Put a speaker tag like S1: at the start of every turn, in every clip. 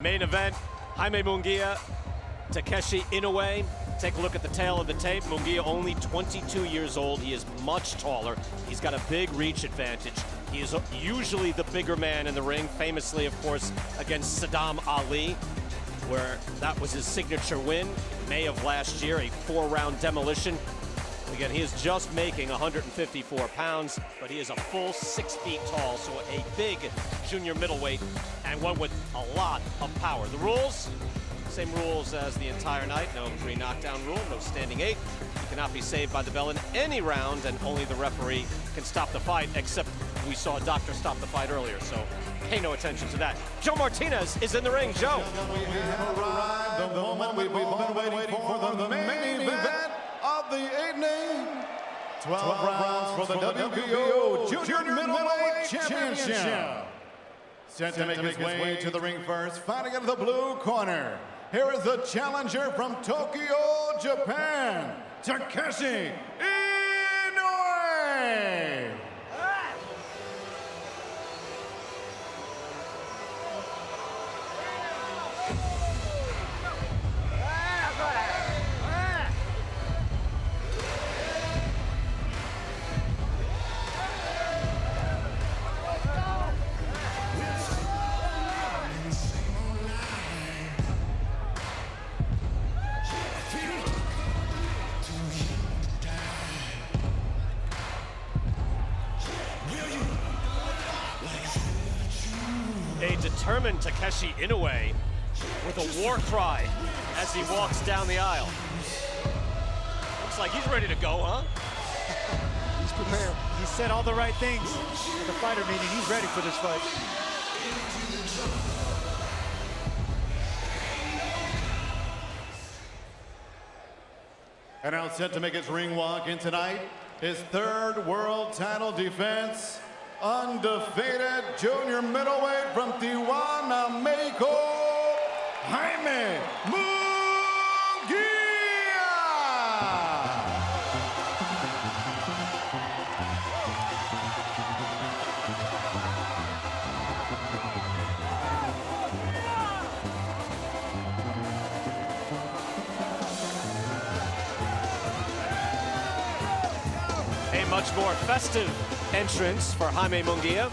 S1: Main event, Jaime Munguia, Takeshi Inoue. Take a look at the tail of the tape. Munguia only 22 years old. He is much taller. He's got a big reach advantage. He is usually the bigger man in the ring, famously, of course, against Saddam Ali, where that was his signature win, May of last year, a 4-round demolition. Again, he is just making 154 pounds, but he is a full 6 feet tall, so a big junior middleweight and one with a lot of power. The rules, same rules as the entire night. No pre-knockdown rule, no standing 8. You cannot be saved by the bell in any round, and only the referee can stop the fight, except we saw a doctor stop the fight earlier, so pay no attention to that. Joe Martinez is in the ring. Joe.
S2: We have arrived, the moment we've all been waiting for, the main event of the evening. 12 rounds for the WBO Junior Middleweight Championship. Set to make his way to the ring first, fighting out of the blue corner. Here is the challenger from Tokyo, Japan, Takeshi Inoue.
S1: A determined Takeshi Inoue with a war cry as he walks down the aisle. Looks like he's ready to go, huh?
S3: He's prepared. He said all the right things at the fighter meeting. He's ready for this fight.
S2: And now set to make his ring walk in tonight, his 3rd world title defense, undefeated junior middleweight from Tijuana, Mexico, Jaime Munguia.
S1: A much more festive entrance for Jaime Munguia.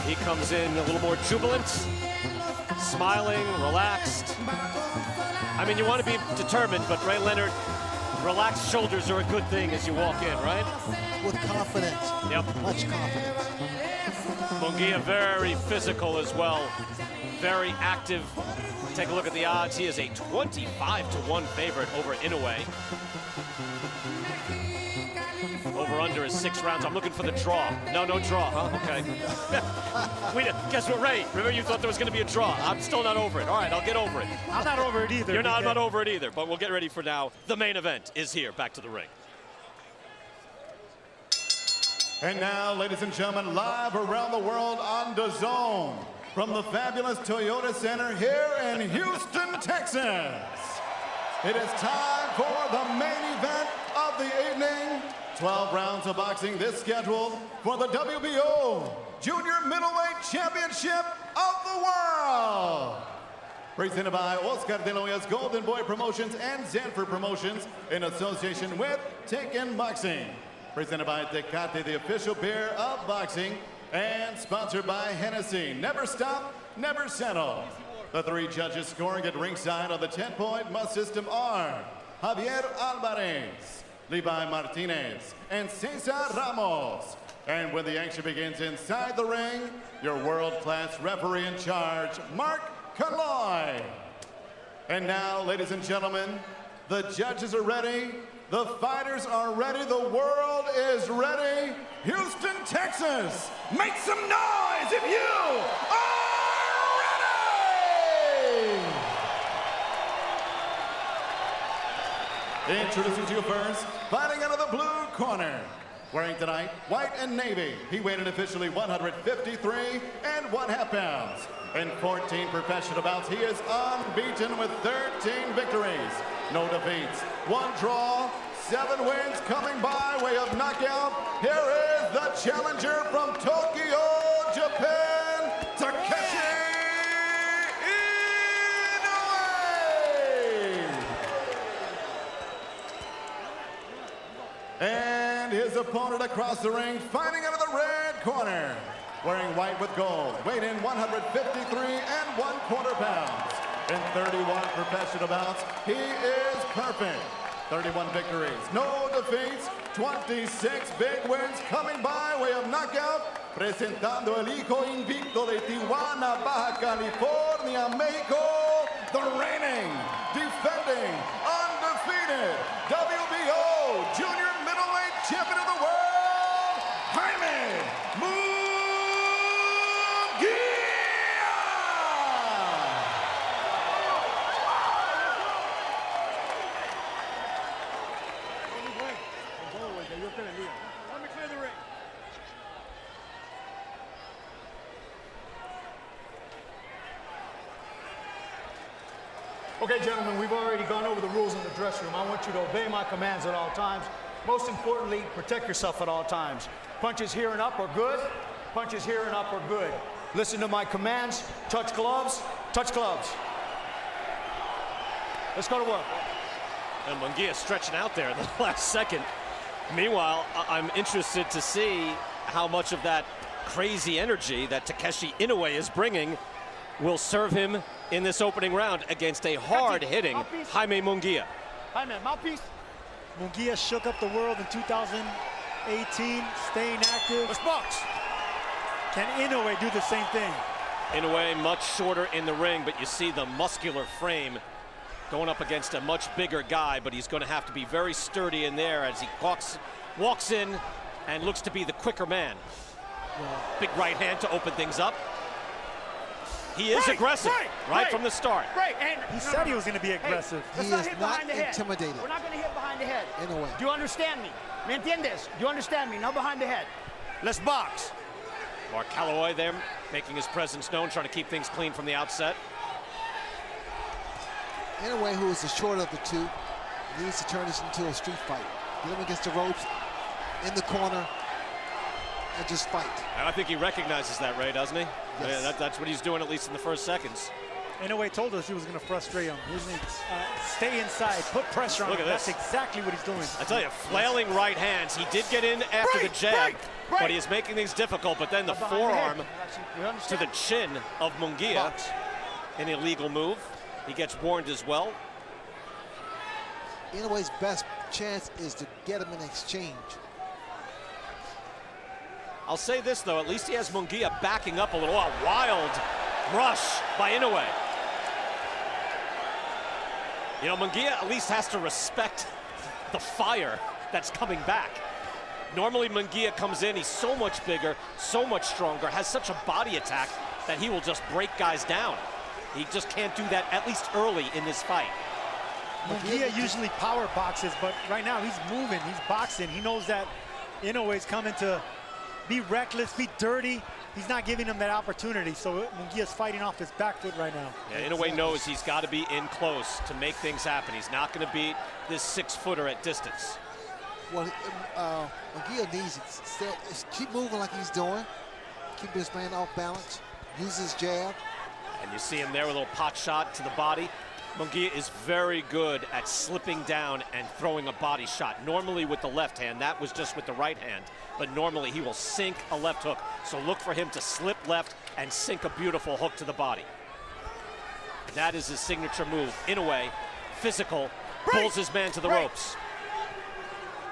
S1: He comes in a little more jubilant, smiling, relaxed. I mean, you want to be determined, but Ray Leonard, relaxed shoulders are a good thing as you walk in, right?
S3: With confidence.
S1: Yep.
S3: Much confidence.
S1: Munguia very physical as well, very active. Take a look at the odds. He is a 25-1 favorite over Inoue. Over-under is 6 rounds. I'm looking for the draw. No draw, huh? Okay. Guess what, Ray? Remember you thought there was going to be a draw. I'm still not over it. All right, I'll get over it.
S3: I'm not over it either.
S1: You're not, I'm not over it either, but we'll get ready for now. The main event is here. Back to the ring.
S2: And now, ladies and gentlemen, live around the world on Dazn from the fabulous Toyota Center here in Houston, Texas. It is time for the main event of the evening. 12 rounds of boxing this scheduled for the WBO Junior Middleweight Championship of the World. Presented by Oscar De La Hoya's Golden Boy Promotions and Zanford Promotions in association with Taken Boxing. Presented by Tecate, the official beer of boxing, and sponsored by Hennessy. Never stop, never settle. The 3 judges scoring at ringside on the 10-point must system are Javier Alvarez, Levi Martinez, and Cesar Ramos. And when the action begins inside the ring, your world-class referee in charge, Mark Kalloy. And now, ladies and gentlemen, the judges are ready, the fighters are ready, the world is ready. Houston, Texas, make some noise if you are ready! Introducing to you first, fighting out of the blue corner. Wearing tonight, white and navy. He weighed in officially 153.5 pounds. In 14 professional bouts, he is unbeaten with 13 victories. No defeats, 1 draw, 7 wins coming by way of knockout. Here is the challenger from Tokyo, Japan, Takeshi Inoue. his opponent across the ring, fighting out of the red corner. Wearing white with gold, weighed in 153 1/4 pounds. In 31 professional bouts, he is perfect. 31 victories, no defeats, 26 big wins coming by way of knockout. Presentando el hijo invicto de Tijuana, Baja California, México, the reigning, defending, undefeated WBO Junior Middleweight Champion of the World, Jaime Munguia!
S4: Okay, gentlemen, we've already gone over the rules in the dressing room. I want you to obey my commands at all times. Most importantly, protect yourself at all times. Punches here and up are good. Punches here and up are good. Listen to my commands. Touch gloves. Touch gloves. Let's go to work.
S1: And Munguia stretching out there in the last second. Meanwhile, I'm interested to see how much of that crazy energy that Takeshi Inoue is bringing will serve him in this opening round against a hard-hitting Jaime Munguia.
S4: Jaime, mouthpiece.
S3: Munguia shook up the world in 2018, staying active.
S4: Let's box.
S3: Can Inoue do the same thing?
S1: Inoue much shorter in the ring, but you see the muscular frame going up against a much bigger guy, but he's going to have to be very sturdy in there as he walks in and looks to be the quicker man. Big right hand to open things up. He is aggressive right from the start.
S4: And
S3: he said he was going to be aggressive.
S4: He is not intimidated. We're not going to hit behind the head.
S5: Inoue.
S4: Do you understand me? ¿Me entiendes? Do you understand me? Not behind the head. Let's box.
S1: Mark Calloway there making his presence known, trying to keep things clean from the outset.
S5: Inoue, who is the shorter of the two, needs to turn this into a street fight. Get him against the ropes, in the corner, and just fight.
S1: And I think he recognizes that, Ray, doesn't he?
S5: Yes.
S1: Yeah, that's what he's doing, at least in the first seconds.
S3: Inoue told us he was going to frustrate him. He was going to stay inside, put pressure on him. That's exactly what he's doing.
S1: I tell you, flailing right hands. He did get in after the jab, but he is making things difficult. But then the forearm to the chin of Munguia, an illegal move. He gets warned as well.
S5: Inoue's best chance is to get him in exchange.
S1: I'll say this, though, at least he has Munguia backing up a little. A wild rush by Inoue. You know, Munguia at least has to respect the fire that's coming back. Normally, Munguia comes in, he's so much bigger, so much stronger, has such a body attack that he will just break guys down. He just can't do that, at least early in this fight.
S3: Munguia usually power boxes, but right now he's moving, he's boxing. He knows that Inoue's coming to be reckless, be dirty. He's not giving him that opportunity, so Munguia's fighting off his back foot right now.
S1: Yeah, Inoue knows he's got to be in close to make things happen. He's not going to beat this 6-footer at distance.
S5: Well, Munguia needs to keep moving like he's doing, keep his man off balance, use his jab.
S1: And you see him there with a little pot shot to the body. Munguia is very good at slipping down and throwing a body shot. Normally with the left hand, that was just with the right hand. But normally he will sink a left hook. So look for him to slip left and sink a beautiful hook to the body. That is his signature move. Inoue, physical, pulls his man to the ropes.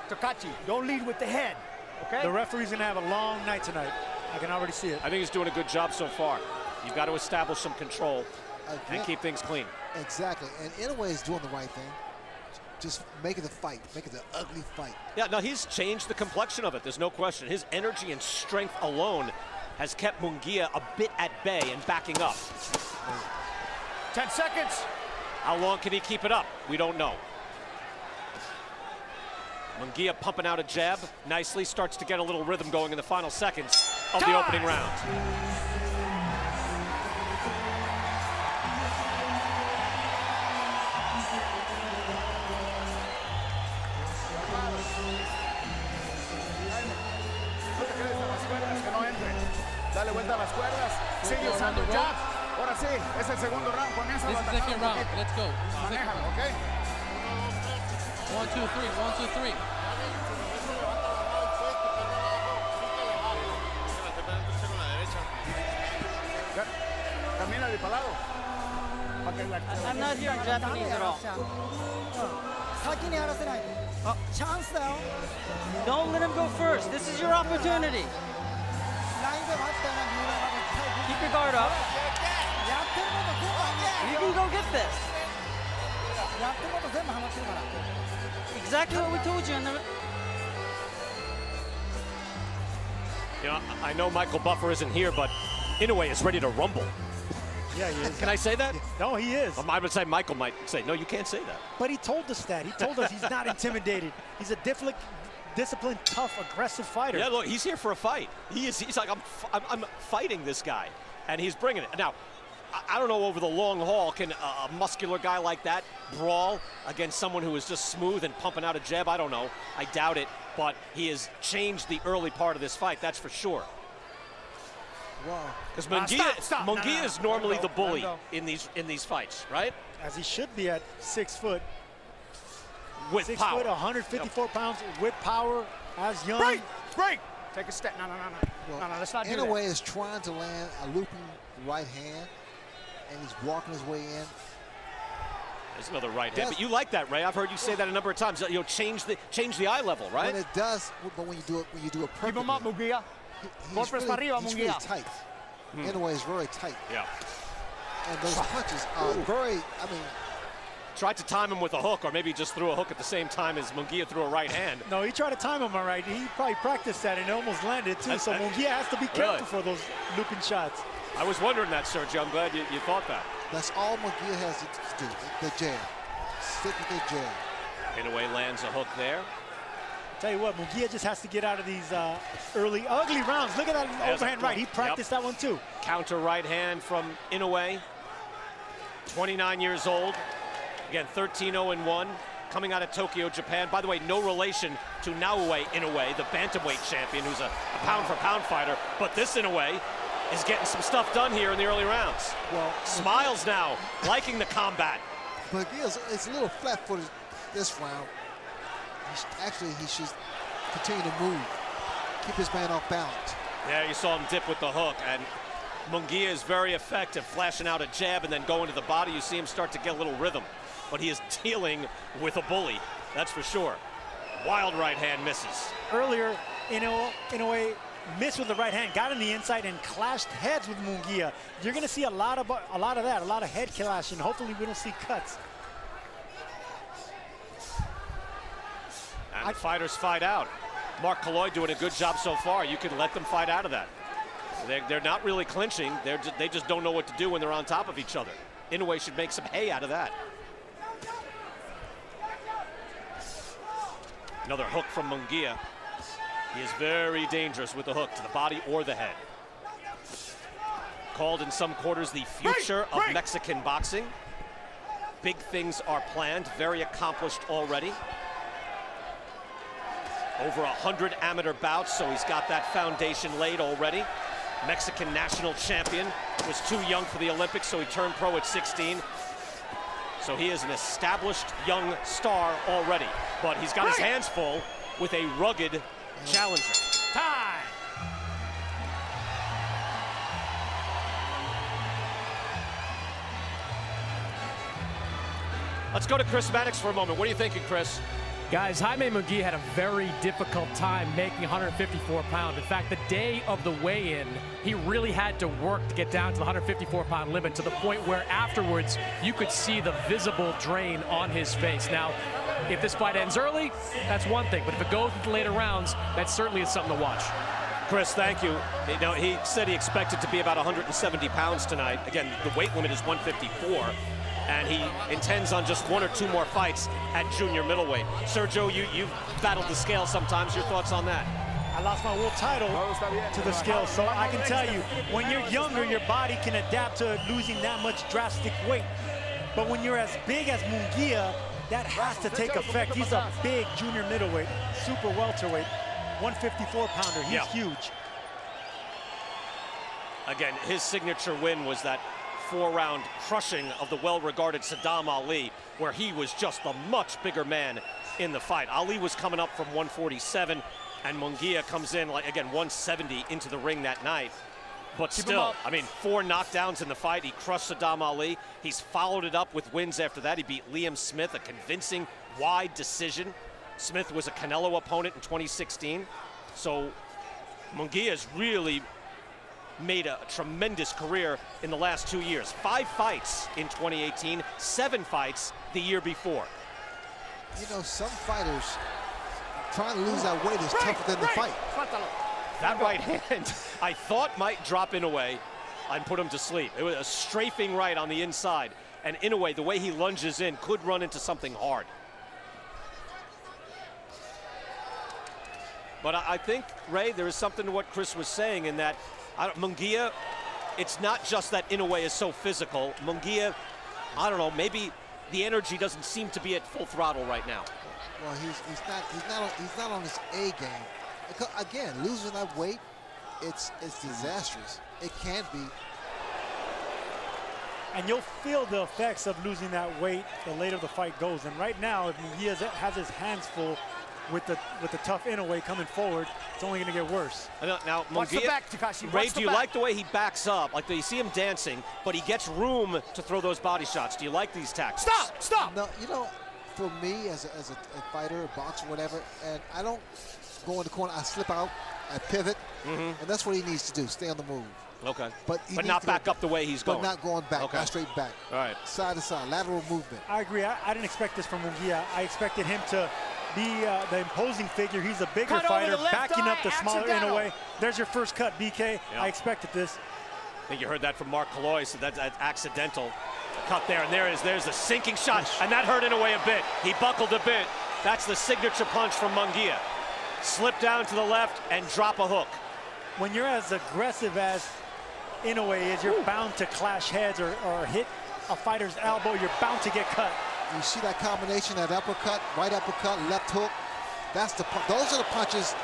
S4: Takeshi, don't lead with the head, okay?
S3: The referee's gonna have a long night tonight. I can already see it.
S1: I think he's doing a good job so far. You've got to establish some control and keep things clean.
S5: Exactly, and Inoue is doing the right thing. Just make it a fight, make it an ugly fight.
S1: Yeah, no, he's changed the complexion of it, there's no question. His energy and strength alone has kept Munguia a bit at bay and backing up.
S4: 10 seconds.
S1: How long can he keep it up? We don't know. Munguia pumping out a jab nicely, starts to get a little rhythm going in the final seconds of the opening round.
S6: Dale vuelta a las cuerdas, sigue usando jab. Ahora sí, es el segundo round, comienza a atacar.
S7: Second round, let's go.
S6: Manéjalo, ¿ok?
S7: 1, 2, 3, 1, 2, 3.
S6: para el lado. Pa' que la-
S7: I'm not hearing Japanese at all.
S8: 先にやらせない。あ、チャンスだよ。
S7: Don't let him go first. This is your opportunity.
S8: ラインでもあったよな、三浦が絶
S7: Keep
S8: 対
S7: your guard up.
S8: やってること全部ハマって
S7: You
S8: る
S7: can
S8: よ。
S7: go get this.
S8: やってること全部ハマってるから。
S7: Exactly what we told you in the.
S1: You know, I know Michael Buffer isn't here, but Inoue is ready to rumble.
S3: Yeah, he is.
S1: Can I say that?
S3: No, he is.
S1: I would say Michael might say, no, you can't say that.
S3: But he told us that. He told us he's not intimidated. He's a disciplined, tough, aggressive fighter.
S1: Yeah, look, he's here for a fight. He's like, I'm fighting this guy, and he's bringing it. Now, I don't know over the long haul, can a muscular guy like that brawl against someone who is just smooth and pumping out a jab? I don't know. I doubt it, but he has changed the early part of this fight, that's for sure.
S5: Wow.
S1: Because
S4: Stop.
S1: Munguia is normally the bully
S4: Let him
S1: in these fights, right?
S3: As he should be at 6 foot.
S1: With
S3: 6
S1: power.
S3: foot, 154 pounds, with power, as young.
S4: Break! Take a step. No. No, let's not do that.
S5: Inoue is trying to land a looping right hand, and he's walking his way in.
S1: There's another right hand, but you like that, Ray. I've heard you say that a number of times. You'll change the eye level, right?
S5: When it does, but when you do it perfectly.
S4: Keep him up, Munguia. Golpes para arriba,
S5: he's really
S4: Munguia.
S5: tight. Inoue is very tight.
S1: Yeah.
S5: And those punches are very, I mean,
S1: Tried to time him with a hook, or maybe he just threw a hook at the same time as Munguia threw a right hand.
S3: No, he tried to time him all right. He probably practiced that and it almost landed too. So Munguia has to be careful for those looping shots.
S1: I was wondering that, Sergio. I'm glad you thought that.
S5: that's all Munguia has to do, the jab. Stick with the jab.
S1: Inoue lands a hook there.
S3: Tell you what, Munguia just has to get out of these early, ugly rounds. Look at that
S1: There's a
S3: overhand right. He practiced that one too.
S1: Counter right hand from Inoue. 29 years old. Again, 13-0-1. Coming out of Tokyo, Japan. By the way, no relation to Naoe Inoue, the bantamweight champion, who's a pound-for-pound fighter. But this Inoue is getting some stuff done here in the early rounds.
S5: Well,
S1: Smiles now, liking the combat.
S5: Munguia is a little flat-footed this round. He should continue to move, keep his man off balance.
S1: Yeah, you saw him dip with the hook, and Munguia is very effective, flashing out a jab and then going to the body. You see him start to get a little rhythm, but he is dealing with a bully, that's for sure. Wild right hand misses.
S3: Earlier, Inoue missed with the right hand, got in the inside and clashed heads with Munguia. You're going to see a lot of that, a lot of head clashing. Hopefully we don't see cuts.
S1: And the fighters fight out. Mark Kalloy doing a good job so far. You can let them fight out of that. They're not really clinching. They just don't know what to do when they're on top of each other. Inoue should make some hay out of that. Another hook from Munguia. He is very dangerous with the hook to the body or the head. Called in some quarters the future of Mexican boxing. Big things are planned, very accomplished already. Over 100 amateur bouts, so he's got that foundation laid already. Mexican national champion, was too young for the Olympics, so he turned pro at 16. So he is an established young star already, but he's got his hands full with a rugged challenger.
S4: Time!
S1: Let's go to Chris Mannix for a moment. What are you thinking, Chris?
S9: Guys, Jaime Munguia had a very difficult time making 154 pounds. In fact, the day of the weigh-in, he really had to work to get down to the 154-pound limit, to the point where afterwards you could see the visible drain on his face. Now, if this fight ends early, that's one thing, but if it goes into later rounds, that certainly is something to watch.
S1: Chris, thank you. You know, he said he expected to be about 170 pounds tonight. Again, the weight limit is 154. And he intends on just one or two more fights at junior middleweight. Sergio, you've battled the scale sometimes. Your thoughts on that?
S3: I lost my world title to the scale, so I can tell you, when you're younger, your body can adapt to losing that much drastic weight. But when you're as big as Munguia, that has to take effect. He's a big junior middleweight, super welterweight, 154-pounder. He's huge.
S1: Again, his signature win was that 4-round crushing of the well-regarded Saddam Ali, where he was just the much bigger man in the fight. Ali was coming up from 147, and Munguia comes in, like, again, 170 into the ring that night. But
S4: Keep him
S1: still,
S4: up.
S1: I mean, 4 knockdowns in the fight. He crushed Saddam Ali. He's followed it up with wins after that. He beat Liam Smith, a convincing wide decision. Smith was a Canelo opponent in 2016. So Munguia has really made a tremendous career in the last 2 years. 5 fights in 2018, 7 fights the year before.
S5: You know, some fighters trying to lose that weight is tougher than the fight.
S1: That right hand, I thought might drop Inoue and put him to sleep. It was a strafing right on the inside. And Inoue, the way he lunges in, could run into something hard. But I think, Ray, there is something to what Chris was saying in that Munguia, it's not just that Inoue is so physical. Munguia, I don't know, maybe the energy doesn't seem to be at full throttle right now.
S5: Well, he's not on his A game. Again, losing that weight, it's disastrous. It can be.
S3: And you'll feel the effects of losing that weight the later the fight goes. And right now, if Munguia has his hands full with the tough Inoue coming forward, it's only going to get worse.
S1: Now,
S4: Watch the
S1: Munguia,
S4: back, Takeshi.
S1: Ray,
S4: Watch
S1: do you like the way he backs up? Like, you see him dancing, but he gets room to throw those body shots. Do you like these tactics?
S4: Stop!
S5: No, you know, for me as a fighter, a boxer, whatever, and I don't go in the corner. I slip out, I pivot, and that's what he needs to do, stay on the move.
S1: Okay.
S5: But
S1: not back up the way he's going.
S5: But not going back,
S1: Okay.
S5: not straight back.
S1: All right.
S5: Side to side, lateral movement.
S3: I agree. I didn't expect this from Munguia. I expected him to be the imposing figure. He's a bigger
S4: Cut over
S3: fighter,
S4: the left
S3: backing up
S4: eye,
S3: the smaller
S4: accidental.
S3: Inoue. There's your first cut, BK.
S1: Yeah.
S3: I expected this.
S1: I think you heard that from Mark Colloy, so that's accidental. Cut there, and there's the sinking shot, and that hurt Inoue a bit. He buckled a bit. That's the signature punch from Munguia. Slip down to the left and drop a hook.
S3: When you're as aggressive as Inoue is, you're bound to clash heads or hit a fighter's elbow. You're bound to get cut.
S5: You see that combination, that uppercut, right uppercut, left hook. Those are the punches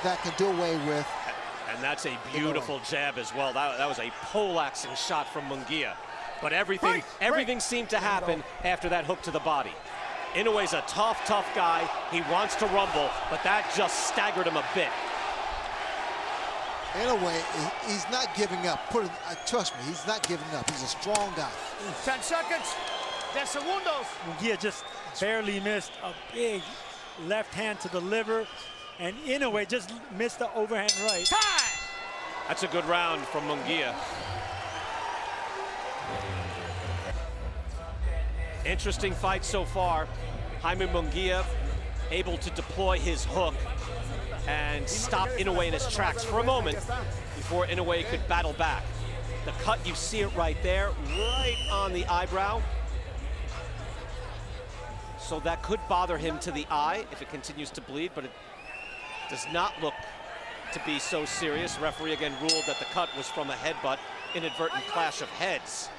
S5: that can do away with.
S1: And that's a beautiful jab as well. That was a poleaxing shot from Munguia. But everything seemed to happen after that hook to the body. Inoue's a tough guy. He wants to rumble, but that just staggered him a bit.
S5: Inoue, he's not giving up. Trust me, he's not giving up. He's a strong guy.
S4: 10 seconds. 10 segundos.
S3: Munguia just barely missed a big left hand to the liver, and Inoue just missed the overhand right.
S4: Time!
S1: That's a good round from Munguia. Interesting fight so far. Jaime Munguia able to deploy his hook and stop Inoue in his tracks for a moment before Inoue could battle back. The cut, you see it right there, right on the eyebrow. So that could bother him to the eye if it continues to bleed, but it does not look to be so serious. Referee again ruled that the cut was from a headbutt, inadvertent clash of heads.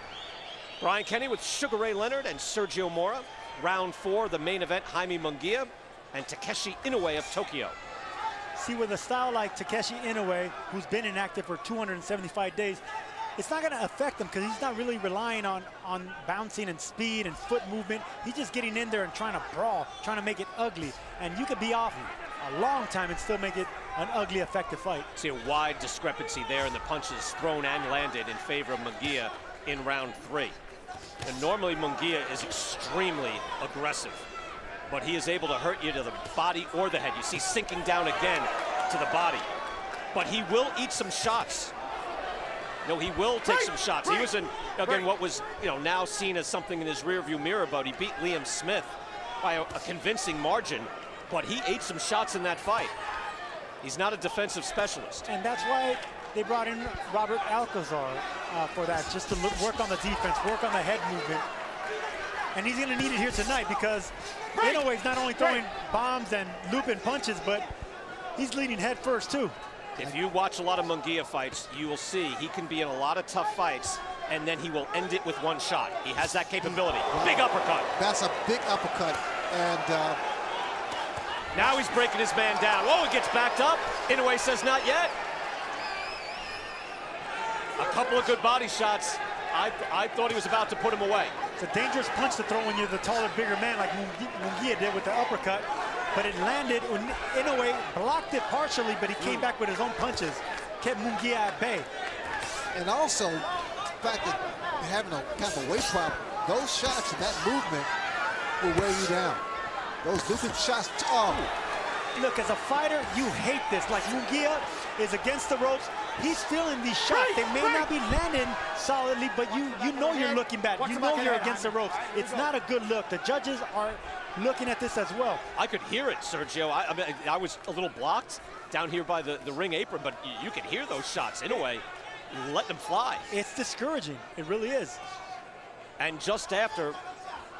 S1: Brian Kenny with Sugar Ray Leonard and Sergio Mora. Round 4, the main event, Jaime Munguia and Takeshi Inoue of Tokyo.
S3: See, with a style like Takeshi Inoue, who's been inactive for 275 days, it's not going to affect him because he's not really relying on bouncing and speed and foot movement. He's just getting in there and trying to brawl, trying to make it ugly. And you could be off a long time and still make it an ugly, effective fight.
S1: See a wide discrepancy there in the punches thrown and landed in favor of Munguia in round 3. And normally Munguia is extremely aggressive, but he is able to hurt you to the body or the head. You see sinking down again to the body, but he will eat some shots. No, he will take some shots. He was in, again, what was now seen as something in his rearview mirror, but he beat Liam Smith by a convincing margin, but he ate some shots in that fight. He's not a defensive specialist.
S3: And that's why they brought in Robert Alcazar for that, just to work on the defense, work on the head movement. And he's going to need it here tonight because Inoue's not only throwing bombs and looping punches, but he's leading head first too.
S1: If you watch a lot of Munguia fights, you will see he can be in a lot of tough fights, and then he will end it with one shot. He has that capability. Big uppercut.
S5: That's a big uppercut, and
S1: now he's breaking his man down. Whoa, he gets backed up. Inoue says not yet. A couple of good body shots. I thought he was about to put him away.
S3: It's a dangerous punch to throw when you're the taller, bigger man like Munguia did with the uppercut. But it landed. Inoue blocked it partially, but he came back with his own punches. Kept Munguia at bay.
S5: And also, the fact that having a kind of a weight problem, those shots and that movement will wear you down. Those looping shots, oh.
S3: Look, as a fighter, you hate this. Like Munguia is against the ropes. He's feeling these shots. They may not be landing solidly, but you know you're looking bad. You know you're against the ropes. It's not a good look. The judges are looking at this as well.
S1: I could hear it, Sergio. I mean, I was a little blocked down here by the ring apron, but you can hear those shots. In a way, letting them fly.
S3: It's discouraging. It really is.
S1: And just after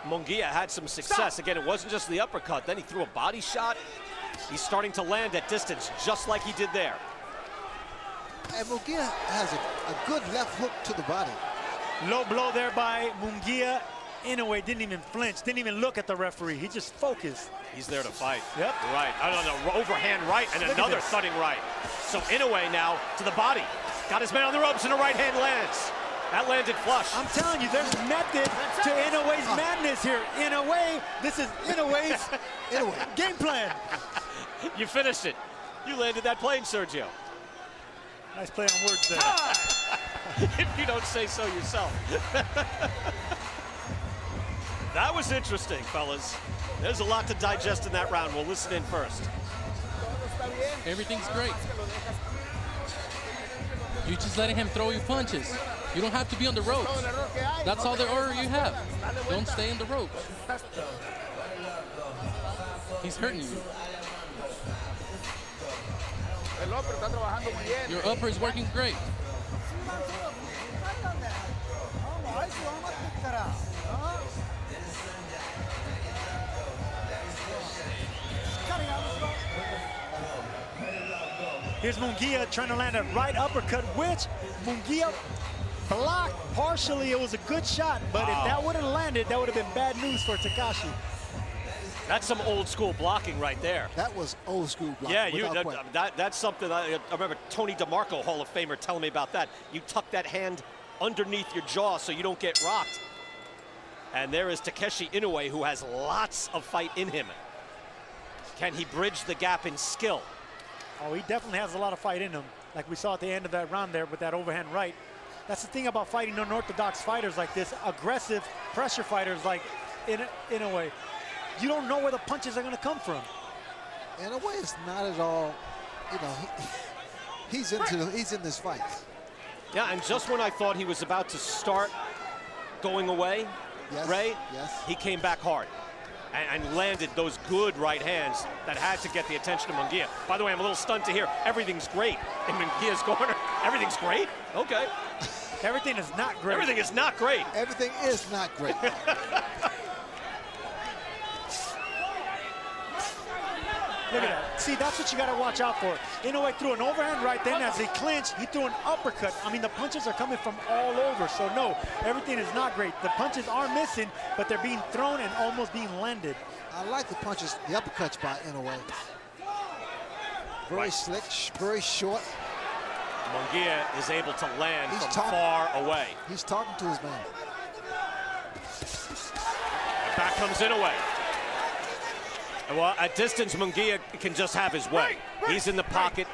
S1: Munguia had some success, again, it wasn't just the uppercut. Then he threw a body shot. He's starting to land at distance, just like he did there.
S5: And Munguia has a good left hook to the body.
S3: Low blow there by Munguia. Inoue didn't even flinch, didn't even look at the referee. He just focused.
S1: He's there to fight.
S3: Yep.
S1: Right. I don't know, overhand right and another thudding right. So Inoue now to the body. Got his man on the ropes and a right hand lands. That landed flush.
S3: I'm telling you, there's method to Inoue's madness here. In a way, this is Inoue's game plan.
S1: You finished it. You landed that plane, Sergio.
S3: Nice play on words there.
S1: If you don't say so yourself. That was interesting, fellas. There's a lot to digest in that round. We'll listen in first.
S10: Everything's great. You're just letting him throw you punches. You don't have to be on the ropes. That's all the order you have. Don't stay in the ropes. He's hurting you. Your upper is working great.
S3: Here's Munguia trying to land a right uppercut, which Munguia blocked partially. It was a good shot, but if that would have landed, that would have been bad news for Takeshi.
S1: That's some old school blocking right there.
S5: That was old school blocking.
S1: Yeah, that's something I remember Tony DeMarco, Hall of Famer, telling me about that. You tuck that hand underneath your jaw so you don't get rocked. And there is Takeshi Inoue, who has lots of fight in him. Can he bridge the gap in skill?
S3: Oh, he definitely has a lot of fight in him, like we saw at the end of that round there with that overhand right. That's the thing about fighting unorthodox fighters like this, aggressive pressure fighters like Inoue. You don't know where the punches are going to come from.
S5: Inoue is not at all, you know, he's in this fight.
S1: Yeah, and just when I thought he was about to start going away, Ray, he came back hard. And landed those good right hands that had to get the attention of Munguia. By the way, I'm a little stunned to hear everything's great in Munguia's corner. Everything's great? Okay.
S3: Everything is not great.
S1: Everything is not great.
S5: Everything is not great.
S3: Look at that. See, that's what you got to watch out for. Inoue threw an overhand right, then as he clinched, he threw an uppercut. I mean, the punches are coming from all over. So, no, everything is not great. The punches are missing, but they're being thrown and almost being landed.
S5: I like the punches, the uppercuts by Inoue. Very slick, very short.
S1: Munguia is able to land from far away.
S5: He's talking to his man.
S1: And back comes Inoue. Well, at distance, Munguia can just have his way. He's in the pocket.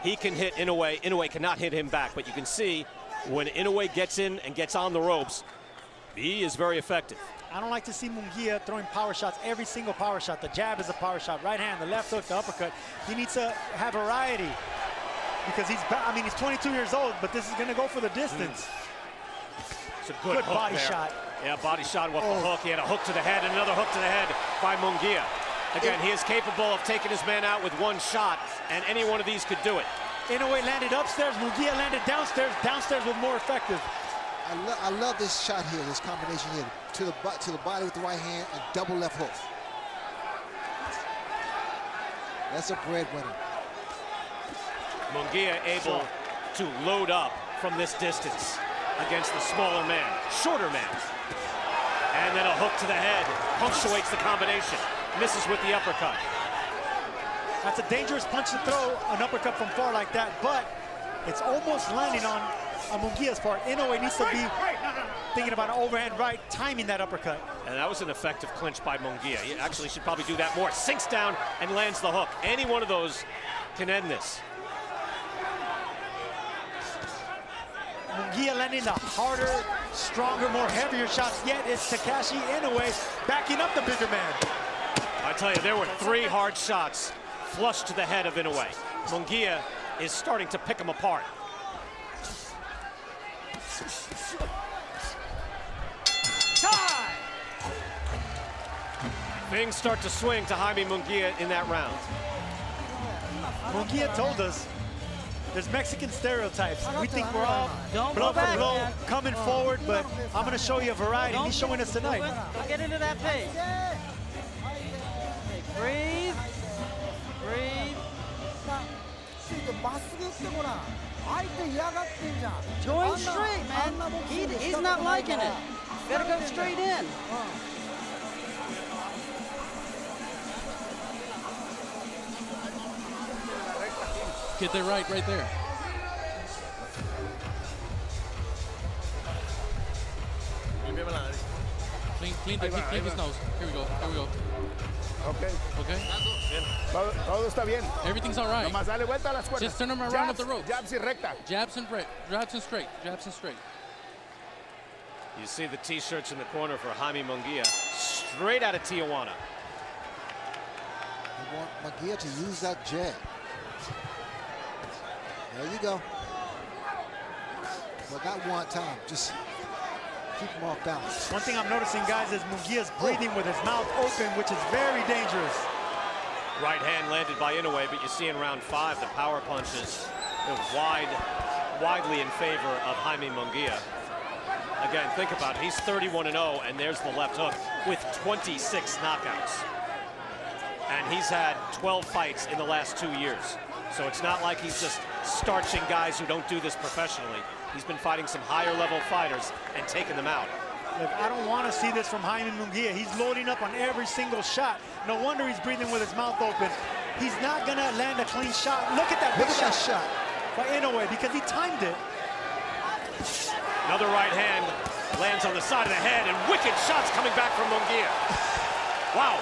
S1: He can hit Inoue. Inoue cannot hit him back. But you can see when Inoue gets in and gets on the ropes, he is very effective.
S3: I don't like to see Munguia throwing power shots, every single power shot. The jab is a power shot, right hand, the left hook, the uppercut. He needs to have variety because he's 22 years old, but this is going to go for the distance.
S1: It's a good
S3: body shot.
S1: Yeah, body shot with the hook. He had a hook to the head, and another hook to the head by Munguia. Again, he is capable of taking his man out with one shot, and any one of these could do it.
S3: Inoue landed upstairs, Munguia landed downstairs. Downstairs was more effective.
S5: I love this shot here, this combination here. To the body with the right hand and double left hook. That's a breadwinner.
S1: Munguia able to load up from this distance against the smaller man, shorter man. And then a hook to the head punctuates the combination. Misses with the uppercut.
S3: That's a dangerous punch to throw, an uppercut from far like that, but it's almost landing on Munguia's part. Inoue needs to be thinking about an overhand right, timing that uppercut.
S1: And that was an effective clinch by Munguia. He actually should probably do that more. Sinks down and lands the hook. Any one of those can end this.
S3: Munguia landing the harder, stronger, more heavier shots, yet it's Takeshi Inoue backing up the bigger man.
S1: I tell you, there were 3 hard shots flush to the head of Inoue. Munguia is starting to pick him apart.
S3: Time!
S1: Things start to swing to Jaime Munguia in that round.
S3: Munguia told us there's Mexican stereotypes. We think we're all
S7: Don't
S3: blow
S7: go back,
S3: for blow,
S7: man.
S3: coming forward, but I'm going to show you a variety. He's showing us tonight.
S7: Don't get into that pace. Okay, breathe. Breathe. Going straight, man. He's not liking it. Gotta go straight in.
S10: Get that right there. Clean his nose. Here we go.
S6: Okay.
S10: Okay.
S6: Todo está bien.
S10: Everything's all right.
S6: Nomás dale vuelta a las cuerdas.
S10: Just turn him around up the rope.
S6: Jabs y recta.
S10: Jabs and straight. Jabs and straight.
S1: You see the T-shirts in the corner for Jaime Munguia, straight out of Tijuana.
S5: You want Munguia to use that jab. There you go. But not one time, just keep him off balance.
S3: One thing I'm noticing, guys, is Munguia's breathing with his mouth open, which is very dangerous.
S1: Right hand landed by Inoue, but you see in round 5, the power punches widely in favor of Jaime Munguia. Again, think about it. He's 31-0, and there's the left hook with 26 knockouts. And he's had 12 fights in the last 2 years. So it's not like he's just starching guys who don't do this professionally. He's been fighting some higher-level fighters and taking them out.
S3: Look, I don't want to see this from Jaime Munguia. He's loading up on every single shot. No wonder he's breathing with his mouth open. He's not going to land a clean shot. Look at that big shot by Inoue because he timed it.
S1: Another right hand lands on the side of the head, and wicked shots coming back from Munguia. Wow.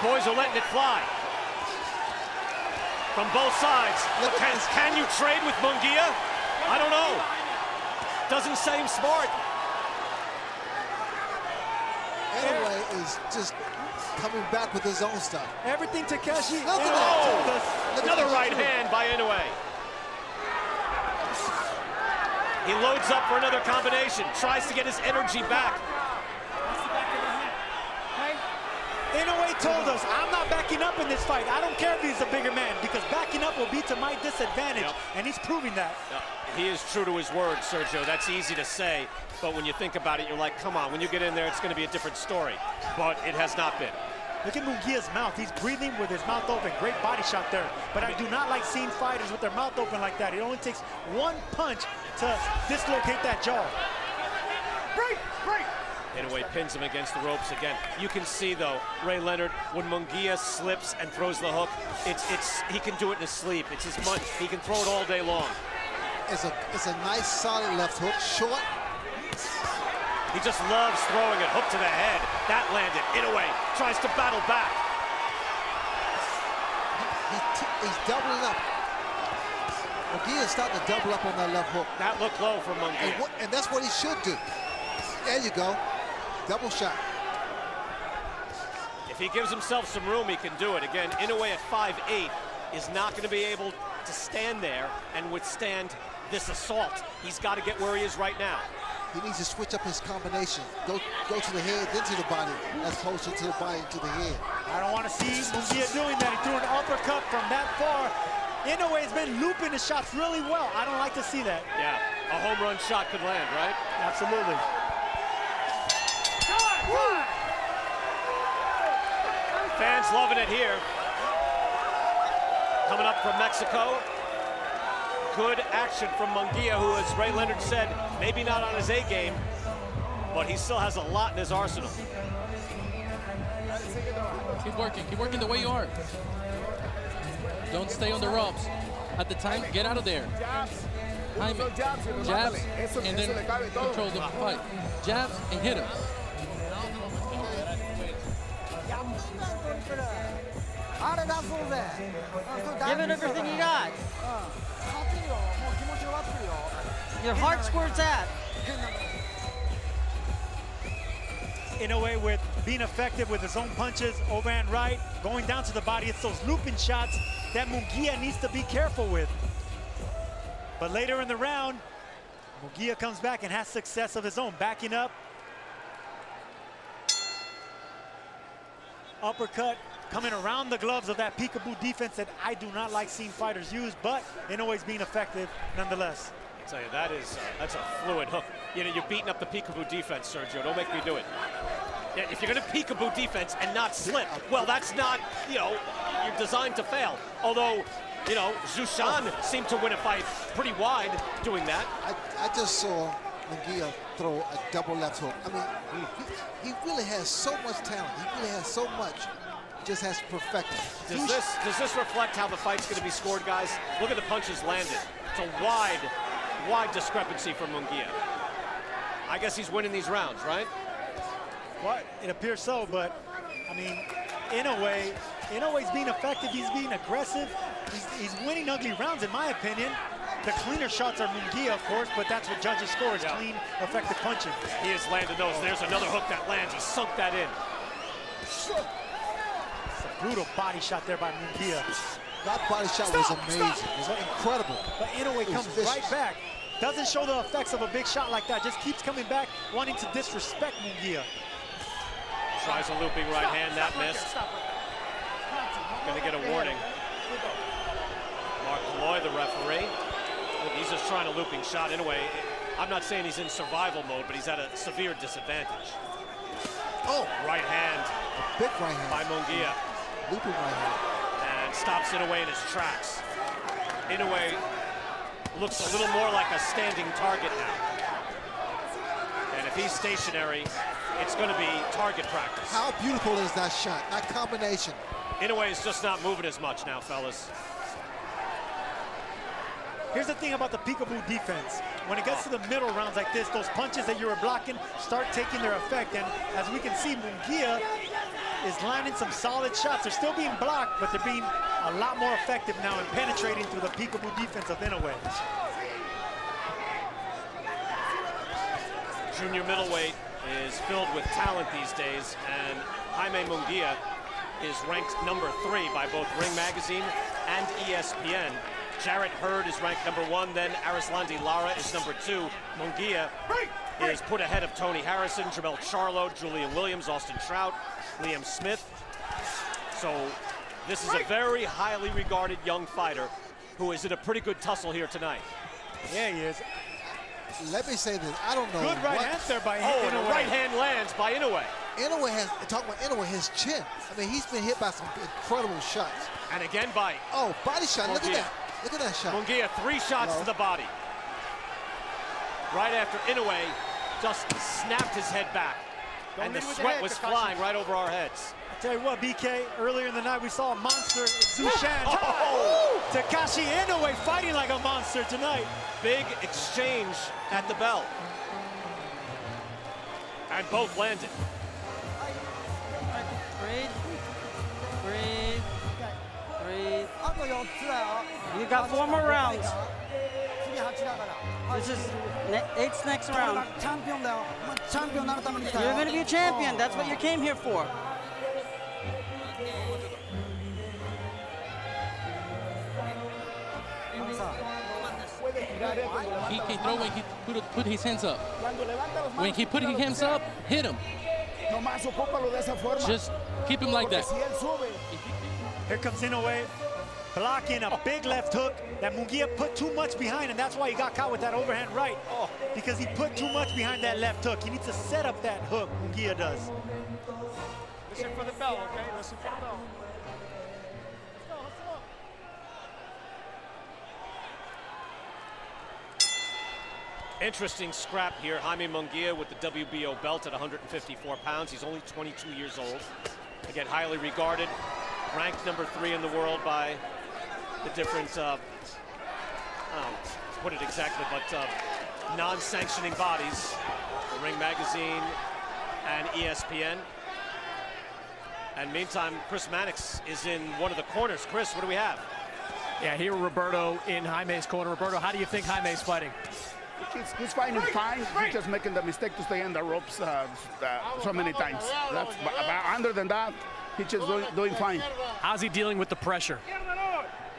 S1: Boys are letting it fly. From both sides. Can you trade with Munguia? I don't know. Doesn't seem smart.
S5: Inoue is just coming back with his own stuff.
S3: Everything Takeshi.
S5: Look at that.
S1: Another right hand by Inoue. He loads up for another combination, tries to get his energy back.
S3: Inoue told us, I'm not backing up in this fight. I don't care if he's a bigger man, because backing up will be to my disadvantage, and he's proving that.
S1: He is true to his word, Sergio. That's easy to say, but when you think about it, you're like, come on, when you get in there, it's going to be a different story. But it has not been.
S3: Look at Munguia's mouth. He's breathing with his mouth open. Great body shot there. But I do not like seeing fighters with their mouth open like that. It only takes one punch to dislocate that jaw.
S6: Break!
S1: Inoue pins him against the ropes again. You can see, though, Ray Leonard, when Munguia slips and throws the hook, he can do it in his sleep. It's his money. He can throw it all day long.
S5: It's a nice, solid left hook, short.
S1: He just loves throwing it, hook to the head. That landed. Inoue tries to battle back.
S5: He's doubling up. Munguia's starting to double up on that left hook.
S1: That looked low for Munguia.
S5: And that's what he should do. There you go. Double shot.
S1: If he gives himself some room, he can do it. Again, Inoue at 5'8" is not going to be able to stand there and withstand this assault. He's got to get where he is right now.
S5: He needs to switch up his combination. Go to the head, then to the body, as opposed to the body to the head.
S3: I don't want to see Munguia doing that. He threw an uppercut from that far. Inoue's been looping his shots really well. I don't like to see that.
S1: Yeah, a home run shot could land, right?
S3: Absolutely.
S1: Fans loving it here. Coming up from Mexico. Good action from Munguia, who, as Ray Leonard said, maybe not on his A game, but he still has a lot in his arsenal.
S10: Keep working the way you are. Don't stay on the ropes. At the time, get out of there. Jaime, jabs, and then control the fight. Jabs and hit him.
S7: Give it everything you got. Your heart's where it's at.
S3: Inoue with being effective with his own punches, overhand right, going down to the body. It's those looping shots that Munguia needs to be careful with. But later in the round, Munguia comes back and has success of his own, backing up. Uppercut coming around the gloves of that peekaboo defense that I do not like seeing fighters use, but Inoue's being effective nonetheless.
S1: I tell you, that's a fluid hook. You know, you're beating up the peekaboo defense, Sergio. Don't make me do it. Yeah, if you're going to peekaboo defense and not slip, well, that's not, you know, you're designed to fail. Although, you know, Zushan seemed to win a fight pretty wide doing that.
S5: I just saw Munguia throw a double left hook. I mean, he really has so much talent. He really has so much. He just has to perfect it.
S1: Does this reflect how the fight's going to be scored, guys? Look at the punches landed. It's a wide discrepancy for Munguia. I guess he's winning these rounds, right?
S3: Well, it appears so, but I mean, Inoue's being effective. He's being aggressive. He's winning ugly rounds, in my opinion. The cleaner shots are Munguia, of course, but that's what judges score is clean, effective punching.
S1: He has landed those. There's another hook that lands. He sunk that in.
S3: It's a brutal body shot there by Munguia.
S5: That body shot was amazing. It was incredible.
S3: But Inoue comes right back. Doesn't show the effects of a big shot like that. Just keeps coming back, wanting to disrespect Munguia.
S1: Tries a looping right hand, that missed. Gonna get a warning. Mark Malloy, the referee. He's just trying a looping shot. Inoue, I'm not saying he's in survival mode, but he's at a severe disadvantage.
S5: Oh!
S1: Right hand.
S5: A big right hand.
S1: By Munguia.
S5: Looping right hand.
S1: And stops Inoue in his tracks. Inoue looks a little more like a standing target now. And if he's stationary, it's going to be target practice.
S5: How beautiful is that shot, that combination?
S1: Inoue is just not moving as much now, fellas.
S3: Here's the thing about the peekaboo defense. When it gets to the middle rounds like this, those punches that you were blocking start taking their effect. And as we can see, Munguia is landing some solid shots. They're still being blocked, but they're being a lot more effective now and penetrating through the peekaboo defense of Inoue.
S1: Junior middleweight is filled with talent these days, and Jaime Munguia is ranked #3 by both Ring Magazine and ESPN. Jarrett Hurd is ranked #1, then Arislandi Lara is #2. Munguia is put ahead of Tony Harrison, Jamel Charlo, Julian Williams, Austin Trout, Liam Smith. So this is a very highly regarded young fighter who is in a pretty good tussle here tonight.
S3: Yeah, he is.
S5: Let me say this, I don't know.
S3: Good right hand there by
S1: Inoue.
S3: Inoue.
S1: And a right hand lands by Inoue.
S5: Inoue has, talking about Inoue, his chin. I mean, he's been hit by some incredible shots.
S1: And again by
S5: Oh, body shot,
S1: Munguia.
S5: Look at that. Look at that shot.
S1: Munguia, 3 shots to the body. Right after Inoue just snapped his head back. And the sweat was flying right over our heads.
S3: I'll tell you what, BK, earlier in the night we saw a monster, Zushan.
S1: Oh!
S3: Takeshi Inoue fighting like a monster tonight.
S1: Big exchange at the bell. And both landed.
S7: Breathe. Breathe. Breathe. You got 4 more rounds. This is 8's next round. You're going to be a champion. That's what you came here for.
S10: He can throw when he put his hands up. When he put his hands up, hit him. Just keep him like that.
S3: Here comes Inoue, blocking a big left hook that Munguia put too much behind, and that's why he got caught with that overhand right, because he put too much behind that left hook. He needs to set up that hook, Munguia does.
S4: Listen for the bell, okay? Listen for the bell.
S1: Interesting scrap here. Jaime Munguia with the WBO belt at 154 pounds. He's only 22 years old. Again, highly regarded, ranked #3 in the world by the different, I don't know, put it exactly, but non-sanctioning bodies, Ring Magazine and ESPN. And meantime, Chris Mannix is in one of the corners. Chris, what do we have?
S9: Yeah, here Roberto in Jaime's corner. Roberto, how do you think Jaime's fighting?
S6: He's fighting fine. He's just making the mistake to stay in the ropes so many times. But other than that, he's just doing fine.
S9: How's he dealing with the pressure?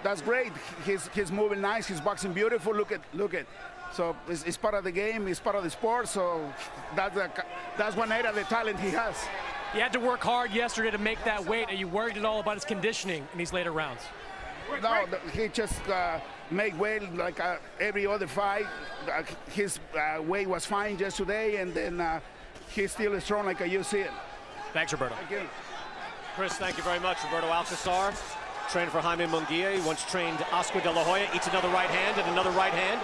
S6: That's great. He's moving nice. He's boxing beautiful. Look at. So it's part of the game. It's part of the sport. So that's one area of the talent he has.
S9: He had to work hard yesterday to make that weight. Are you worried at all about his conditioning in these later rounds?
S6: No, he just make weight like every other fight. His weight was fine yesterday, and then he's still strong like you see it.
S9: Thanks, Roberto.
S6: Thank you.
S1: Chris, thank you very much. Roberto Alcazar, trained for Jaime Munguia. He once trained Oscar De La Hoya. Eats another right hand and another right hand,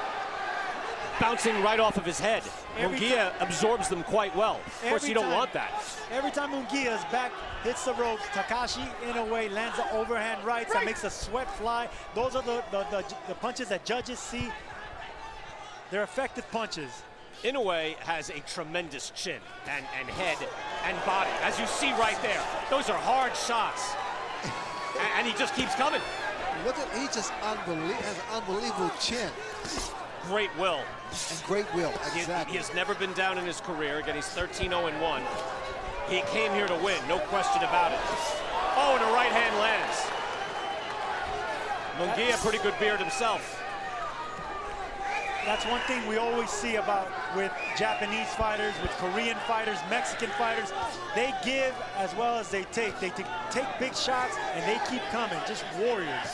S1: bouncing right off of his head. Munguia absorbs them quite well. Of course, you don't want that.
S3: Every time Munguia's back hits the ropes, Takeshi Inoue lands an overhand right that makes the sweat fly. Those are the punches that judges see. They're effective punches.
S1: Inoue has a tremendous chin and head and body, as you see right there. Those are hard shots, and he just keeps coming.
S5: He just has an unbelievable chin.
S1: Great will.
S5: And great will, exactly.
S1: He has never been down in his career. Again, he's 13-0-1. He came here to win, no question about it. Oh, and a right hand lands. Munguia, pretty good beard himself.
S3: That's one thing we always see about with Japanese fighters, with Korean fighters, Mexican fighters. They give as well as they take. They take big shots and they keep coming, just warriors.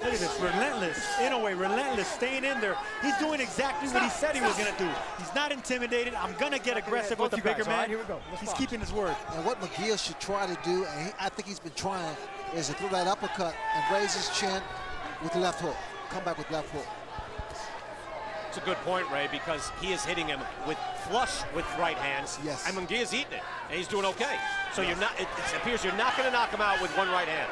S3: Look at this, relentless. Inoue, relentless, staying in there. He's doing exactly what he said he was going to do. He's not intimidated. I'm going to get aggressive with the bigger man.
S8: Right, here we go.
S3: He's keeping his word.
S5: And what Munguia should try to do, and I think he's been trying, is to throw that uppercut and raise his chin with the left hook. Come back with left hook.
S1: It's a good point, Ray, because he is hitting him with flush with right hands.
S5: Yes.
S1: And Munguia's eating it, and he's doing okay. So you're not. It appears you're not going to knock him out with one right hand.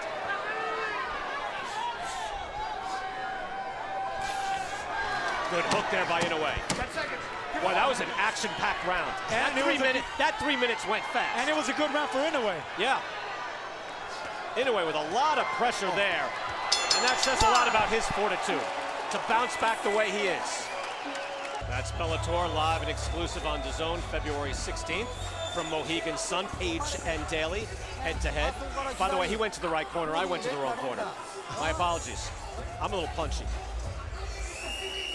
S1: Good hook there by Inoue.
S8: 10 seconds.
S1: Boy, that was an action-packed round.
S3: And
S1: that 3 minutes went fast.
S3: And it was a good round for Inoue.
S1: Yeah. Inoue with a lot of pressure there. And that says a lot about his fortitude to bounce back the way he is. That's Bellator live and exclusive on Dazn, February 16th. From Mohegan Sun, Page and Daly, head-to-head. By the way, he went to the right corner. I went to the wrong corner. My apologies. I'm a little punchy.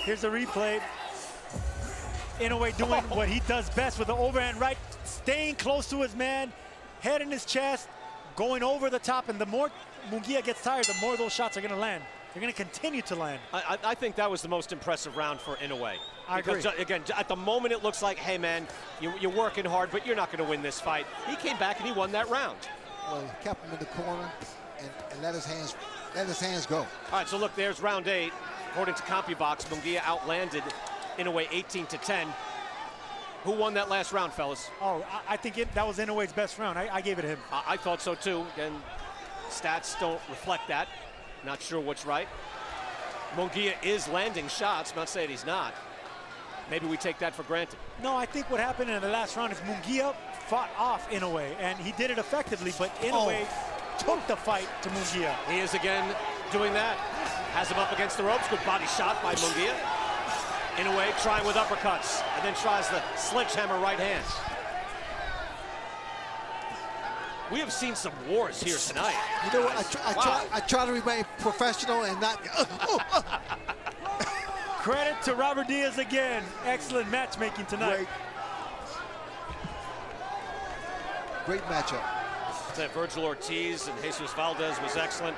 S3: Here's the replay. Inoue doing what he does best with the overhand right, staying close to his man, head in his chest, going over the top, and the more Munguia gets tired, the more those shots are going to land. They're going to continue to land.
S1: I think that was the most impressive round for Inoue.
S3: I agree.
S1: Because, again, at the moment it looks like, hey, man, you're working hard, but you're not going to win this fight. He came back and he won that round.
S5: Well, he kept him in the corner and let his hands go.
S1: All right, so look, there's round 8. According to CompuBox, Munguia outlanded Inoue 18-10. Who won that last round, fellas?
S3: Oh, I think that was Inoue's best round. I gave it to him.
S1: I thought so, too. And stats don't reflect that. Not sure what's right. Munguia is landing shots. I'm not saying he's not. Maybe we take that for granted.
S3: No, I think what happened in the last round is Munguia fought off Inoue, and he did it effectively, but Inoue took the fight to Munguia.
S1: He is again doing that. Has him up against the ropes. Good body shot by Munguia. Inoue trying with uppercuts, and then tries the sledgehammer right hand. We have seen some wars here tonight.
S5: You know what? I try to remain professional and not.
S3: Credit to Robert Diaz again. Excellent matchmaking tonight.
S5: Great matchup.
S1: Virgil Ortiz and Jesus Valdez was excellent.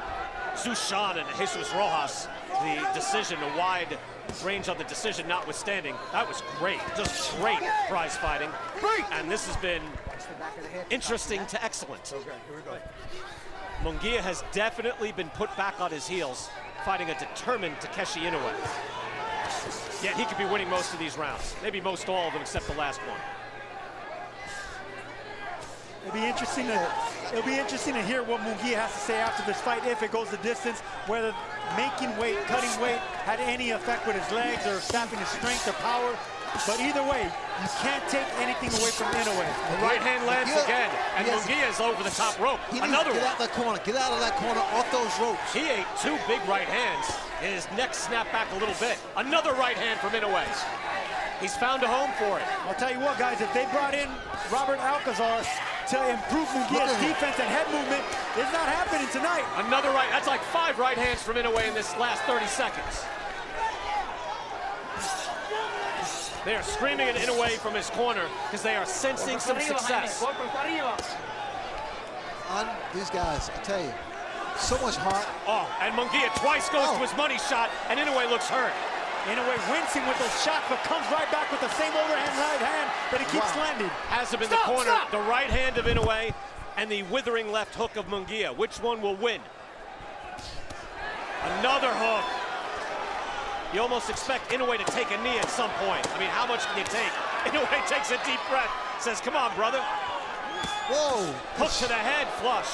S1: Zushan and Jesus Rojas, the decision, a wide range on the decision notwithstanding. That was great, just great prize fighting. And this has been interesting to excellent.
S8: Okay, here we go.
S1: Munguia has definitely been put back on his heels, fighting a determined Takeshi Inoue. Yet he could be winning most of these rounds, maybe most all of them except the last one.
S3: It'll be interesting to hear what Munguia has to say after this fight, if it goes the distance, whether making weight, cutting weight had any effect with his legs or sapping his strength or power. But either way, you can't take anything away from Inoue.
S1: The right hand lands again, and Munguia is over the top rope. Another one.
S5: Get out of that corner. Get out of that corner off those ropes.
S1: He ate two big right hands, and his neck snapped back a little bit. Another right hand from Inoue. He's found a home for it.
S3: I'll tell you what, guys, if they brought in Robert Alcazar to improve Munguia's defense and head movement, it's not happening tonight.
S1: Another right, that's like 5 right hands from Inoue in this last 30 seconds. They are screaming at Inoue from his corner because they are sensing some success.
S5: These guys, I tell you, so much heart.
S1: Oh, and Munguia twice goes to his money shot, and Inoue looks hurt.
S3: Inoue wincing with those shots, but comes right back with the same overhand right hand that he keeps landing.
S1: Has him in the corner. The right hand of Inoue and the withering left hook of Munguia. Which one will win? Another hook. You almost expect Inoue to take a knee at some point. I mean, how much can you take? Inoue takes a deep breath, says, come on, brother.
S5: Whoa.
S1: Hook to the head, flush.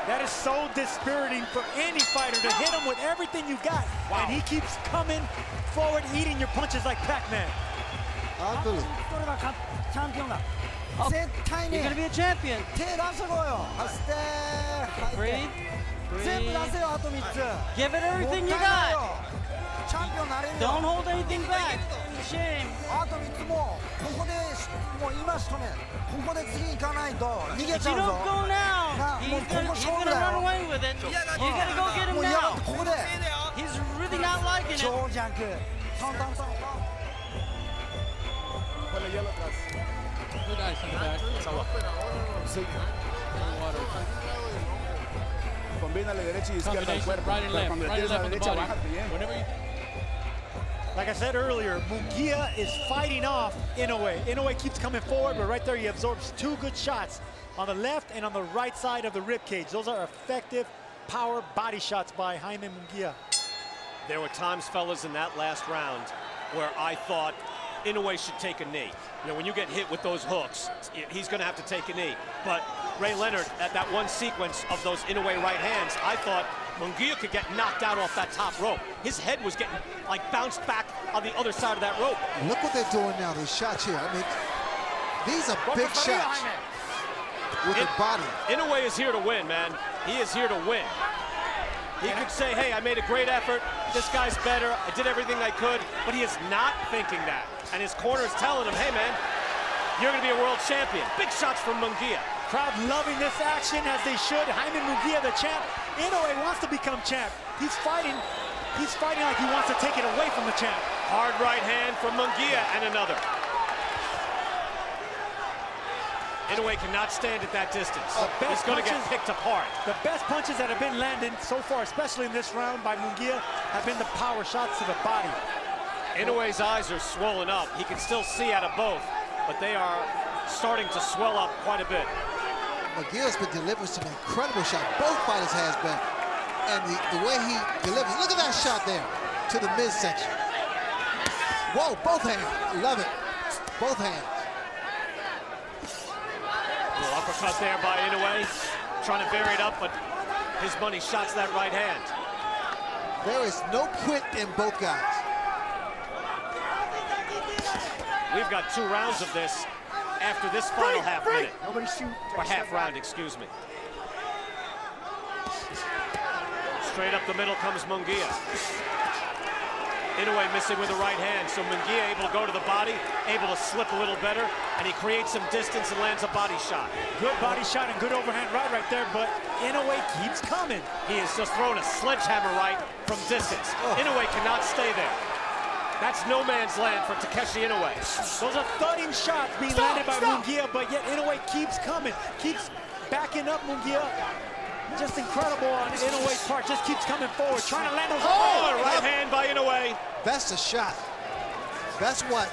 S3: That is so dispiriting for any fighter to hit him with everything you got. Wow. And he keeps coming forward, eating your punches like Pac-Man.
S5: Unbelievable.
S7: You're going to be a champion. Breathe. Give it everything you got. Don't hold anything back. It's a shame. If you don't go now, he's gonna run away with it. You gotta go get him now. He's really not liking it.
S10: Good ice in the back.
S6: Combínale derecha y izquierda al cuerpo.
S10: Right and left.
S6: Cuando
S10: Right and
S6: tienes la
S10: left on the
S6: derecha,
S10: body.
S6: bájate bien.
S10: Whenever you...
S3: Like I said earlier, Munguia is fighting off Inoue. Inoue keeps coming forward, but right there he absorbs 2 good shots on the left and on the right side of the rib cage. Those are effective power body shots by Jaime Munguia.
S1: There were times, fellas, in that last round where I thought Inoue should take a knee. You know, when you get hit with those hooks, he's going to have to take a knee. But Ray Leonard, at that one sequence of those Inoue right hands, I thought Munguia could get knocked out off that top rope. His head was getting, like, bounced back on the other side of that rope.
S5: Look what they're doing now, these shots here. I mean, these are big shots with the body.
S1: Inoue is here to win, man. He is here to win. He could say, hey, I made a great effort. This guy's better. I did everything I could. But he is not thinking that. And his corner is telling him, hey, man, you're going to be a world champion. Big shots from Munguia.
S3: Crowd loving this action as they should. Jaime Munguia, the champ. Inoue wants to become champ. He's fighting like he wants to take it away from the champ.
S1: Hard right hand from Munguia and another. Inoue cannot stand at that distance. He's going to get picked apart.
S3: The best punches that have been landed so far, especially in this round by Munguia, have been the power shots to the body.
S1: Inoue's eyes are swollen up. He can still see out of both, but they are starting to swell up quite a bit.
S5: Munguia's been delivering some incredible shots. Both fighters has been. And the way he delivers, look at that shot there to the midsection. Whoa, both hands. Love it. Both hands.
S1: Little uppercut there by Inoue, trying to vary it up, but his money shots that right hand.
S5: There is no quit in both guys.
S1: We've got 2 rounds of this after this final half minute.
S4: Nobody shoot.
S1: Or half round, excuse me. Straight up the middle comes Munguia. Inoue missing with the right hand, so Munguia able to go to the body, able to slip a little better, and he creates some distance and lands a body shot.
S3: Good body shot and good overhand right there, but Inoue keeps coming.
S1: He is just throwing a sledgehammer right from distance. Inoue cannot stay there. That's no man's land for Takeshi Inoue.
S3: Those are thudding shots being landed by Munguia, but yet Inoue keeps coming, keeps backing up Munguia. Just incredible on Inoue's part, just keeps coming forward, trying to land those.
S1: Right hand by Inoue.
S5: That's the shot. That's what.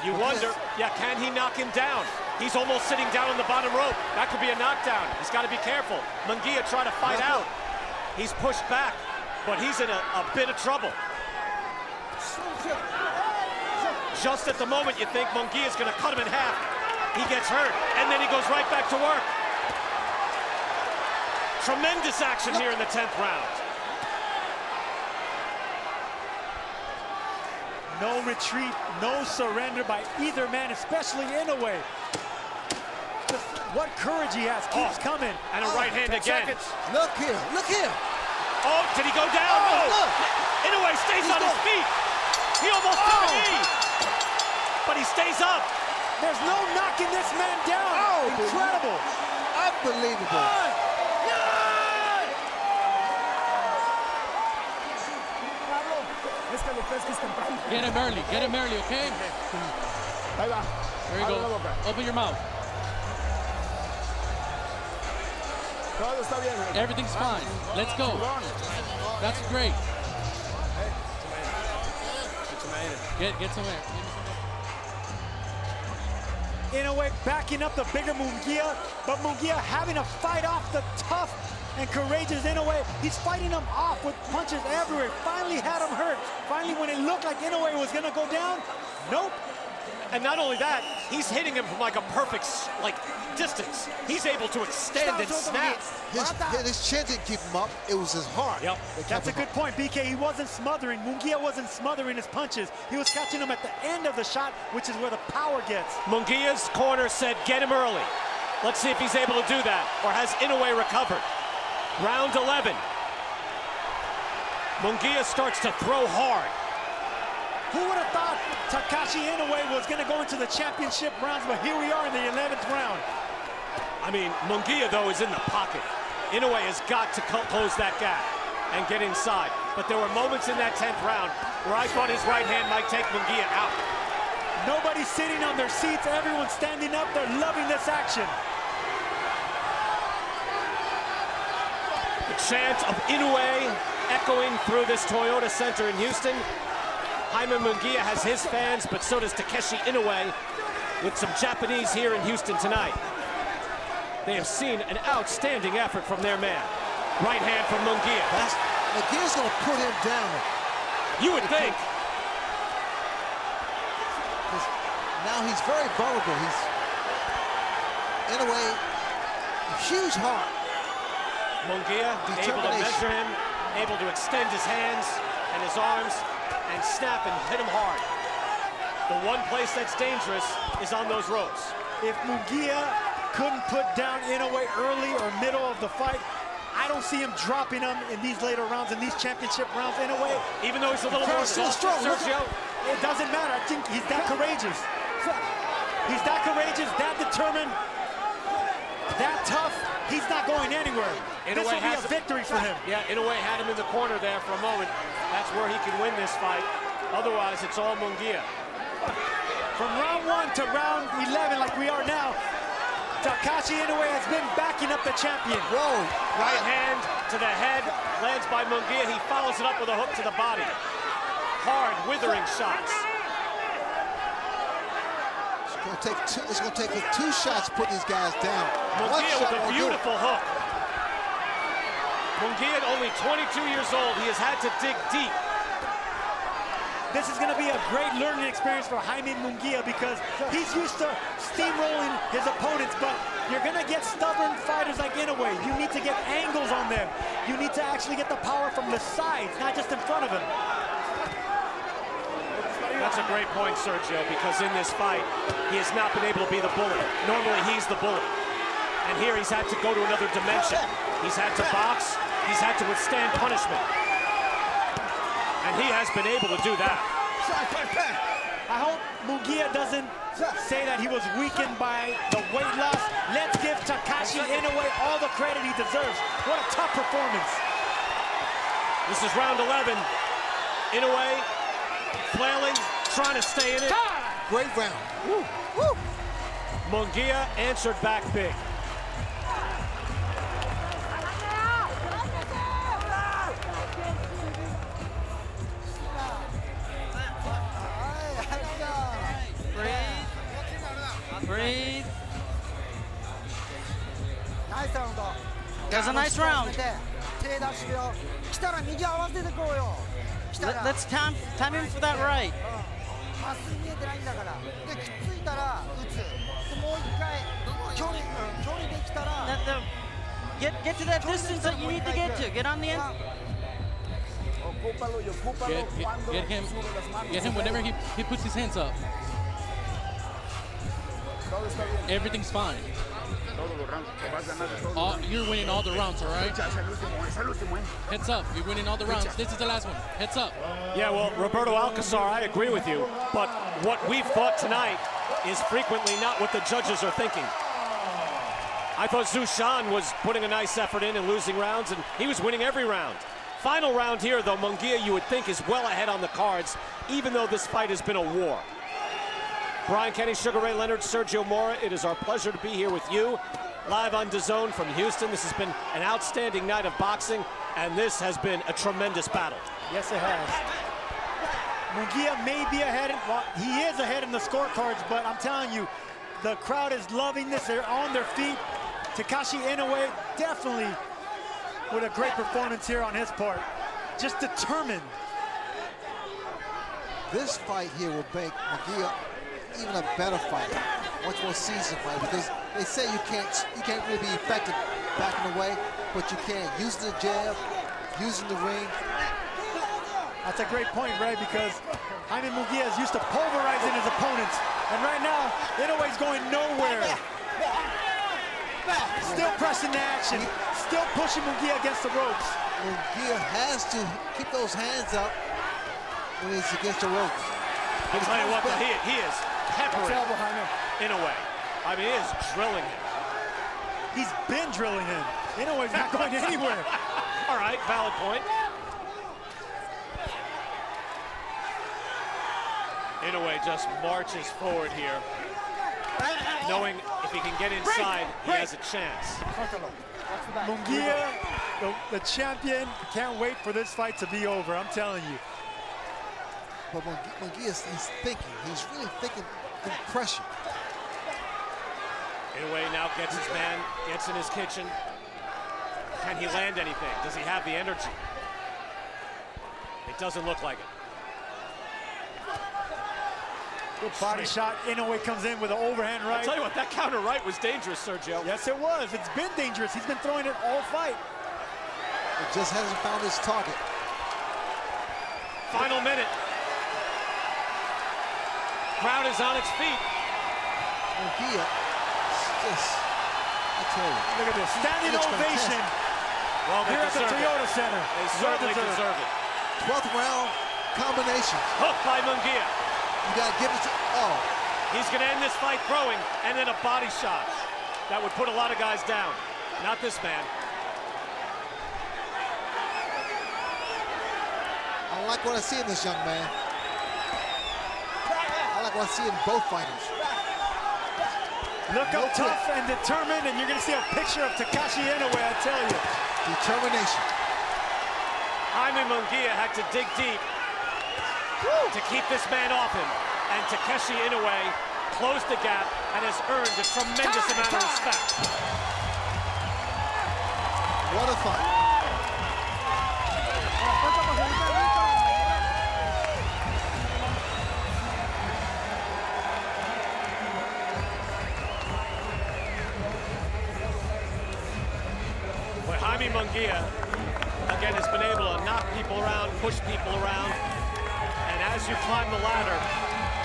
S1: You wonder, can he knock him down? He's almost sitting down on the bottom rope. That could be a knockdown. He's got to be careful. Munguia trying to fight out. He's pushed back, but he's in a bit of trouble. Just at the moment you think Munguia's going to cut him in half, he gets hurt, and then he goes right back to work. Tremendous action here in the 10th round.
S3: No retreat, no surrender by either man, especially Inoue. Just what courage he has, keeps coming.
S1: And a right hand again.
S5: Look here, look here.
S1: Oh, did he go down?
S5: Oh,
S1: No.
S5: look.
S1: Inoue stays on his feet. He almost took a knee. But he stays up.
S3: There's no knocking this man down.
S5: Oh,
S3: incredible.
S5: Unbelievable.
S10: Get him early, okay?
S6: Ahí va.
S10: There you
S6: Abre la
S10: go.
S6: boca.
S10: Open your mouth.
S6: Todo está bien.
S10: Everything's fine. Let's go. That's great. Get some air.
S3: Inoue backing up the bigger Munguia, but Munguia having to fight off the tough and courageous Inoue. He's fighting him off with punches everywhere. Finally had him hurt. Finally, when it looked like Inoue was gonna go down, nope.
S1: And not only that, he's hitting him from like a perfect distance. He's able to extend and snap.
S5: His chin didn't keep him up. It was his heart.
S1: Yep.
S3: That's a good point, BK. He wasn't smothering. Munguia wasn't smothering his punches. He was catching them at the end of the shot, which is where the power gets.
S1: Munguia's corner said, get him early. Let's see if he's able to do that, or has Inoue recovered. Round 11. Munguia starts to throw hard.
S3: Who would have thought Takeshi Inoue was going to go into the championship rounds, but here we are in the 11th round.
S1: I mean, Munguia, though, is in the pocket. Inoue has got to close that gap and get inside. But there were moments in that 10th round where I thought his right hand might take Munguia out.
S3: Nobody's sitting on their seats. Everyone's standing up. They're loving this action.
S1: The chant of Inoue echoing through this Toyota Center in Houston. Jaime Munguia has his fans, but so does Takeshi Inoue, with some Japanese here in Houston tonight. They have seen an outstanding effort from their man. Right hand from Munguia.
S5: Munguia's going to put him down.
S1: You would think.
S5: Now he's very vulnerable. Inoue, a huge heart.
S1: Munguia able to measure him, able to extend his hands and his arms, and snap and hit him hard. The one place that's dangerous is on those ropes.
S3: If Munguia couldn't put down Inoue early or middle of the fight, I don't see him dropping him in these later rounds, in these championship rounds. Inoue,
S1: even though he's a little more exhausted, Sergio,
S3: it doesn't matter. I think he's that courageous. He's that courageous, that determined, that tough. He's not going anywhere. This will be a victory for him.
S1: Yeah, Inoue had him in the corner there for a moment. That's where he can win this fight. Otherwise, it's all Munguia.
S3: From round 1 to round 11, like we are now, Takeshi Inoue has been backing up the champion.
S5: Whoa.
S1: Right hand to the head, lands by Munguia. He follows it up with a hook to the body. Hard, withering shots.
S5: It's going to take 2 shots to put these guys down.
S1: Munguia with a beautiful hook. Munguia, only 22 years old, he has had to dig deep.
S3: This is going to be a great learning experience for Jaime Munguia because he's used to steamrolling his opponents, but you're going to get stubborn fighters like Inoue. You need to get angles on them. You need to actually get the power from the sides, not just in front of him.
S1: That's a great point, Sergio, because in this fight, he has not been able to be the bully. Normally, he's the bully. And here he's had to go to another dimension. He's had to box. He's had to withstand punishment. And he has been able to do that.
S3: I hope Munguia doesn't say that he was weakened by the weight loss. Let's give Takeshi Inoue all the credit he deserves. What a tough performance.
S1: This is round 11. Inoue flailing, trying to stay in it.
S5: Great round.
S1: Woo. Woo. Munguia answered back big.
S7: Breathe. That was a nice round. Let's time him for that right. Get to that distance that you need to get to. Get on the end.
S10: Get him whenever he puts his hands up. Everything's fine. You're winning all the rounds, all right? Heads up, you're winning all the rounds. This is the last one. Heads up.
S1: Yeah, well, Roberto Alcazar, I agree with you, but what we've thought tonight is frequently not what the judges are thinking. I thought Zhu Shan was putting a nice effort in and losing rounds, and he was winning every round. Final round here, though, Munguia, you would think, is well ahead on the cards, even though this fight has been a war. Brian Kenny, Sugar Ray Leonard, Sergio Mora, it is our pleasure to be here with you, live on Dazn from Houston. This has been an outstanding night of boxing, and this has been a tremendous battle.
S3: Yes, it has. Munguia may be ahead, well, he is ahead in the scorecards, but I'm telling you, the crowd is loving this. They're on their feet. Takeshi Inoue definitely with a great performance here on his part. Just determined.
S5: This fight here will make Munguia even a better fighter, much more seasoned fighter, because they say you can't really be effective backing away, but you can using the jab, using the ring.
S3: That's a great point, Ray, because Jaime Munguia is used to pulverizing his opponents, and right now Inoue's going nowhere. Still pressing the action, still pushing Munguia against the ropes.
S5: Munguia has to keep those hands up when he's against the ropes.
S1: I'll tell you what, he is peppering Inoue. I mean, he is drilling him.
S3: He's been drilling him. Inoue's not going anywhere.
S1: All right, valid point. Inoue just marches forward here, knowing if he can get inside, he has a chance.
S3: Munguia, the champion, can't wait for this fight to be over, I'm telling you.
S5: But Munguia, he's thinking. He's really thinking in pressure.
S1: Inoue now gets his man, gets in his kitchen. Can he land anything? Does he have the energy? It doesn't look like it.
S3: Good body shot. Inoue comes in with an overhand right.
S1: I'll tell you what, that counter right was dangerous, Sergio.
S3: Yes, it was. It's been dangerous. He's been throwing it all fight.
S5: It just hasn't found his target.
S1: Final minute. Crowd is on its feet.
S5: Munguia, just, I tell you.
S3: Look at this. Standing ovation.
S1: Well,
S3: here at the Toyota Center.
S1: They certainly deserve it.
S5: 12th round combination.
S1: Hook by Munguia.
S5: You gotta give it to, oh.
S1: He's gonna end this fight throwing and then a body shot. That would put a lot of guys down. Not this man.
S5: I like what I see in this young man. I like what I see in both fighters.
S3: Look up tough and determined, and you're gonna see a picture of Takeshi Inoue, I tell you.
S5: Determination.
S1: Jaime Munguia had to dig deep to keep this man off him, and Takeshi Inoue closed the gap and has earned a tremendous amount of respect.
S5: What a fight.
S1: But Jaime Munguia, again, has been able to knock people around, push people around, and as you climb the ladder,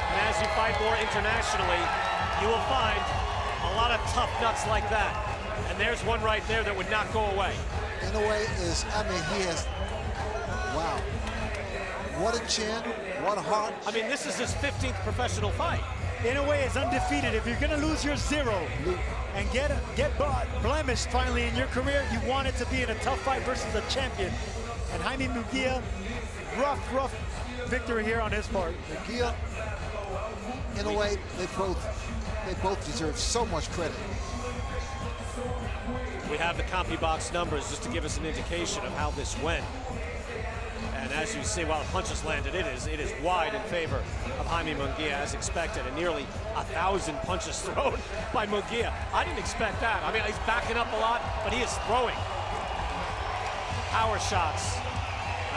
S1: and as you fight more internationally, you will find a lot of tough nuts like that. And there's one right there that would not go away.
S5: Inoue is, I mean, he has, wow. What a chin, what a heart.
S1: I mean, this is his 15th professional fight.
S3: Inoue is undefeated. If you're gonna lose your zero and get blemished finally in your career, you want it to be in a tough fight versus a champion. And Jaime Munguia, rough victory here on his part.
S5: Munguia, Inoue, they both deserve so much credit.
S1: We have the CompuBox numbers just to give us an indication of how this went. And as you see, while the punches landed, it is wide in favor of Jaime Munguia as expected, and nearly 1,000 punches thrown by Munguia. I didn't expect that. I mean, he's backing up a lot, but he is throwing. Power shots,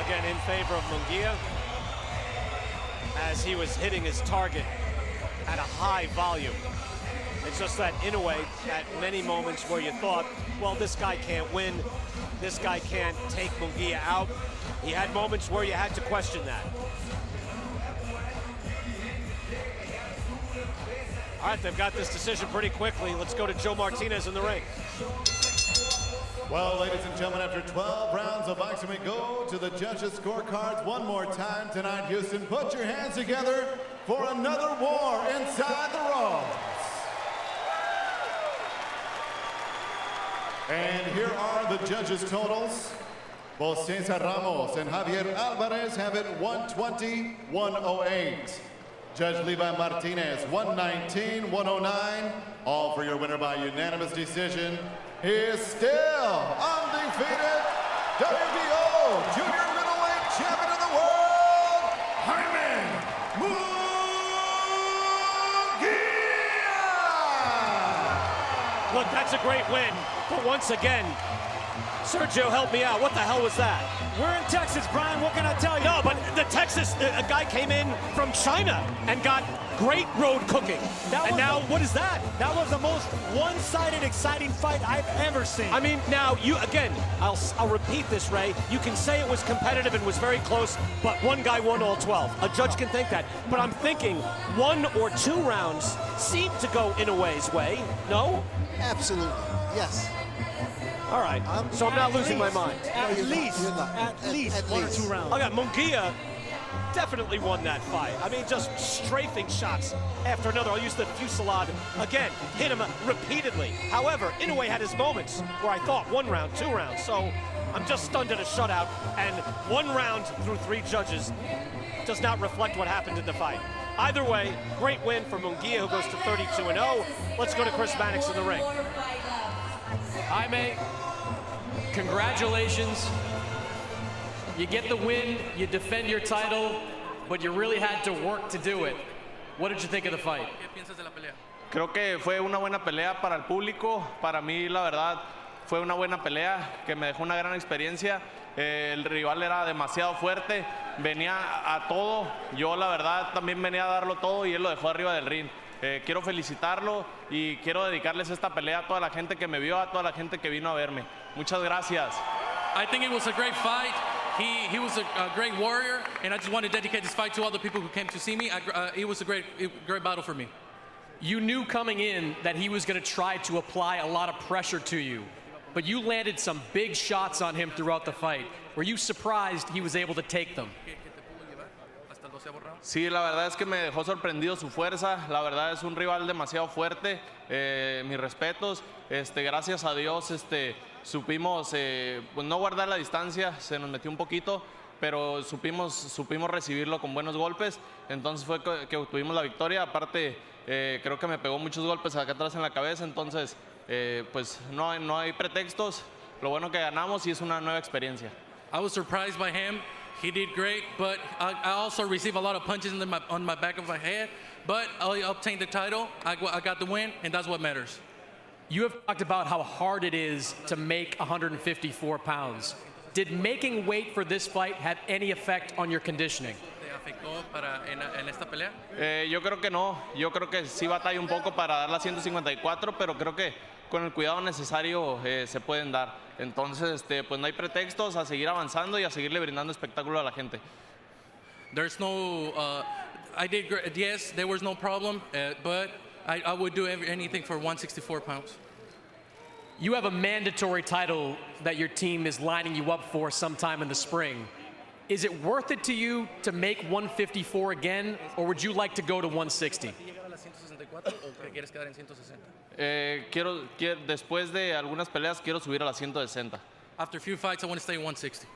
S1: again, in favor of Munguia, as he was hitting his target at a high volume. It's just that Inoue, at many moments where you thought, well, this guy can't win, this guy can't take Munguia out, He had moments where you had to question that. All right, they've got this decision pretty quickly. Let's go to Joe Martinez in the ring.
S2: Well, ladies and gentlemen, after 12 rounds of boxing, we go to the judges' scorecards one more time tonight. Houston, put your hands together for another war inside the ropes. And here are the judges' totals. Both Cesar Ramos and Javier Alvarez have it 120-108. Judge Levi Martinez, 119-109. All for your winner by unanimous decision. He is still undefeated WBO Junior Middleweight Champion of the World, Jaime Munguia!
S1: Look, that's a great win, but once again, Sergio, help me out. What the hell was that?
S3: We're in Texas, Brian. What can I tell you?
S1: No, but the Texas, a guy came in from China and got great road cooking. And now, what is that?
S3: That was the most one-sided, exciting fight I've ever seen.
S1: I mean, now, again, I'll repeat this, Ray. You can say it was competitive and was very close, but one guy won all 12. A judge can think that. But I'm thinking 1 or 2 rounds seem to go Inoue's way. No?
S5: Absolutely, yes.
S1: All right, so I'm not losing my mind.
S3: At least 1 or 2 rounds.
S1: I got Munguia definitely won that fight. I mean, just strafing shots after another. I'll use the fusillade again, hit him repeatedly. However, Inoue had his moments where I thought 1 round, 2 rounds. So I'm just stunned at a shutout, and 1 round through 3 judges does not reflect what happened in the fight. Either way, great win for Munguia, who goes to 32-0. Let's go to Chris Mannix in the ring.
S9: Jaime, congratulations. You get the win, you defend your title, but you really had to work to do it. What did you think of the fight?
S11: Creo que fue una buena pelea para el público. Para mí, la verdad, fue una buena pelea que me dejó una gran experiencia. El rival era demasiado fuerte, venía a todo. Yo, la verdad, también venía a darlo todo y él lo dejó arriba del ring. Quiero felicitarlo y quiero dedicarles esta pelea a toda la gente que me vio, a toda la gente que vino a verme. Muchas gracias.
S10: I think it was a great fight. He was a great warrior, and I just want to dedicate this fight to all the people who came to see me. It was a great battle for me.
S9: You knew coming in that he was going to try to apply a lot of pressure to you, but you landed some big shots on him throughout the fight. Were you surprised he was able to take them?
S11: Sí, la verdad es que me dejó sorprendido su fuerza. La verdad es un rival demasiado fuerte. Mis respetos. Gracias a Dios supimos pues no guardar la distancia. Se nos metió un poquito, pero supimos recibirlo con buenos golpes. Entonces fue que obtuvimos la victoria. Aparte, creo que me pegó muchos golpes acá atrás en la cabeza. Entonces, pues no hay pretextos. Lo bueno que ganamos y es una nueva experiencia.
S10: I was surprised by him. He did great, but I also received a lot of punches on my back of my head. But I obtained the title. I got the win, and that's what matters.
S9: You have talked about how hard it is to make 154 pounds. Did making weight for this fight have any effect on your conditioning?
S10: En esta pelea?
S11: Yo creo que no. Yo creo que sí batalla un poco para dar la 154, pero creo que con el cuidado necesario se pueden dar. Entonces, pues no hay pretextos, a seguir avanzando y a seguirle brindando espectáculo a la gente.
S10: There's no, I did great. Yes, there was no problem, but I would do anything for 164 pounds.
S9: You have a mandatory title that your team is lining you up for sometime in the spring. Is it worth it to you to make 154 again, or would you like to go to 160?
S11: Después de algunas peleas, quiero subir a las 160.
S10: After a few fights, I want to stay 160.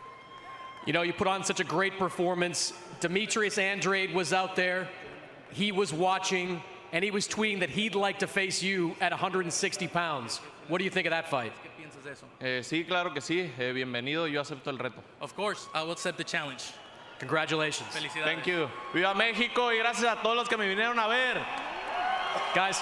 S9: You know, you put on such a great performance. Demetrius Andrade was out there. He was watching, and he was tweeting that he'd like to face you at 160 pounds. What do you think of that fight?
S11: Sí, claro que sí. Bienvenido. Yo acepto el reto.
S10: Of course, I will accept the challenge.
S9: Congratulations.
S10: Felicidades.
S11: Thank you. Viva México y gracias a todos los que me vinieron a ver.
S9: Guys,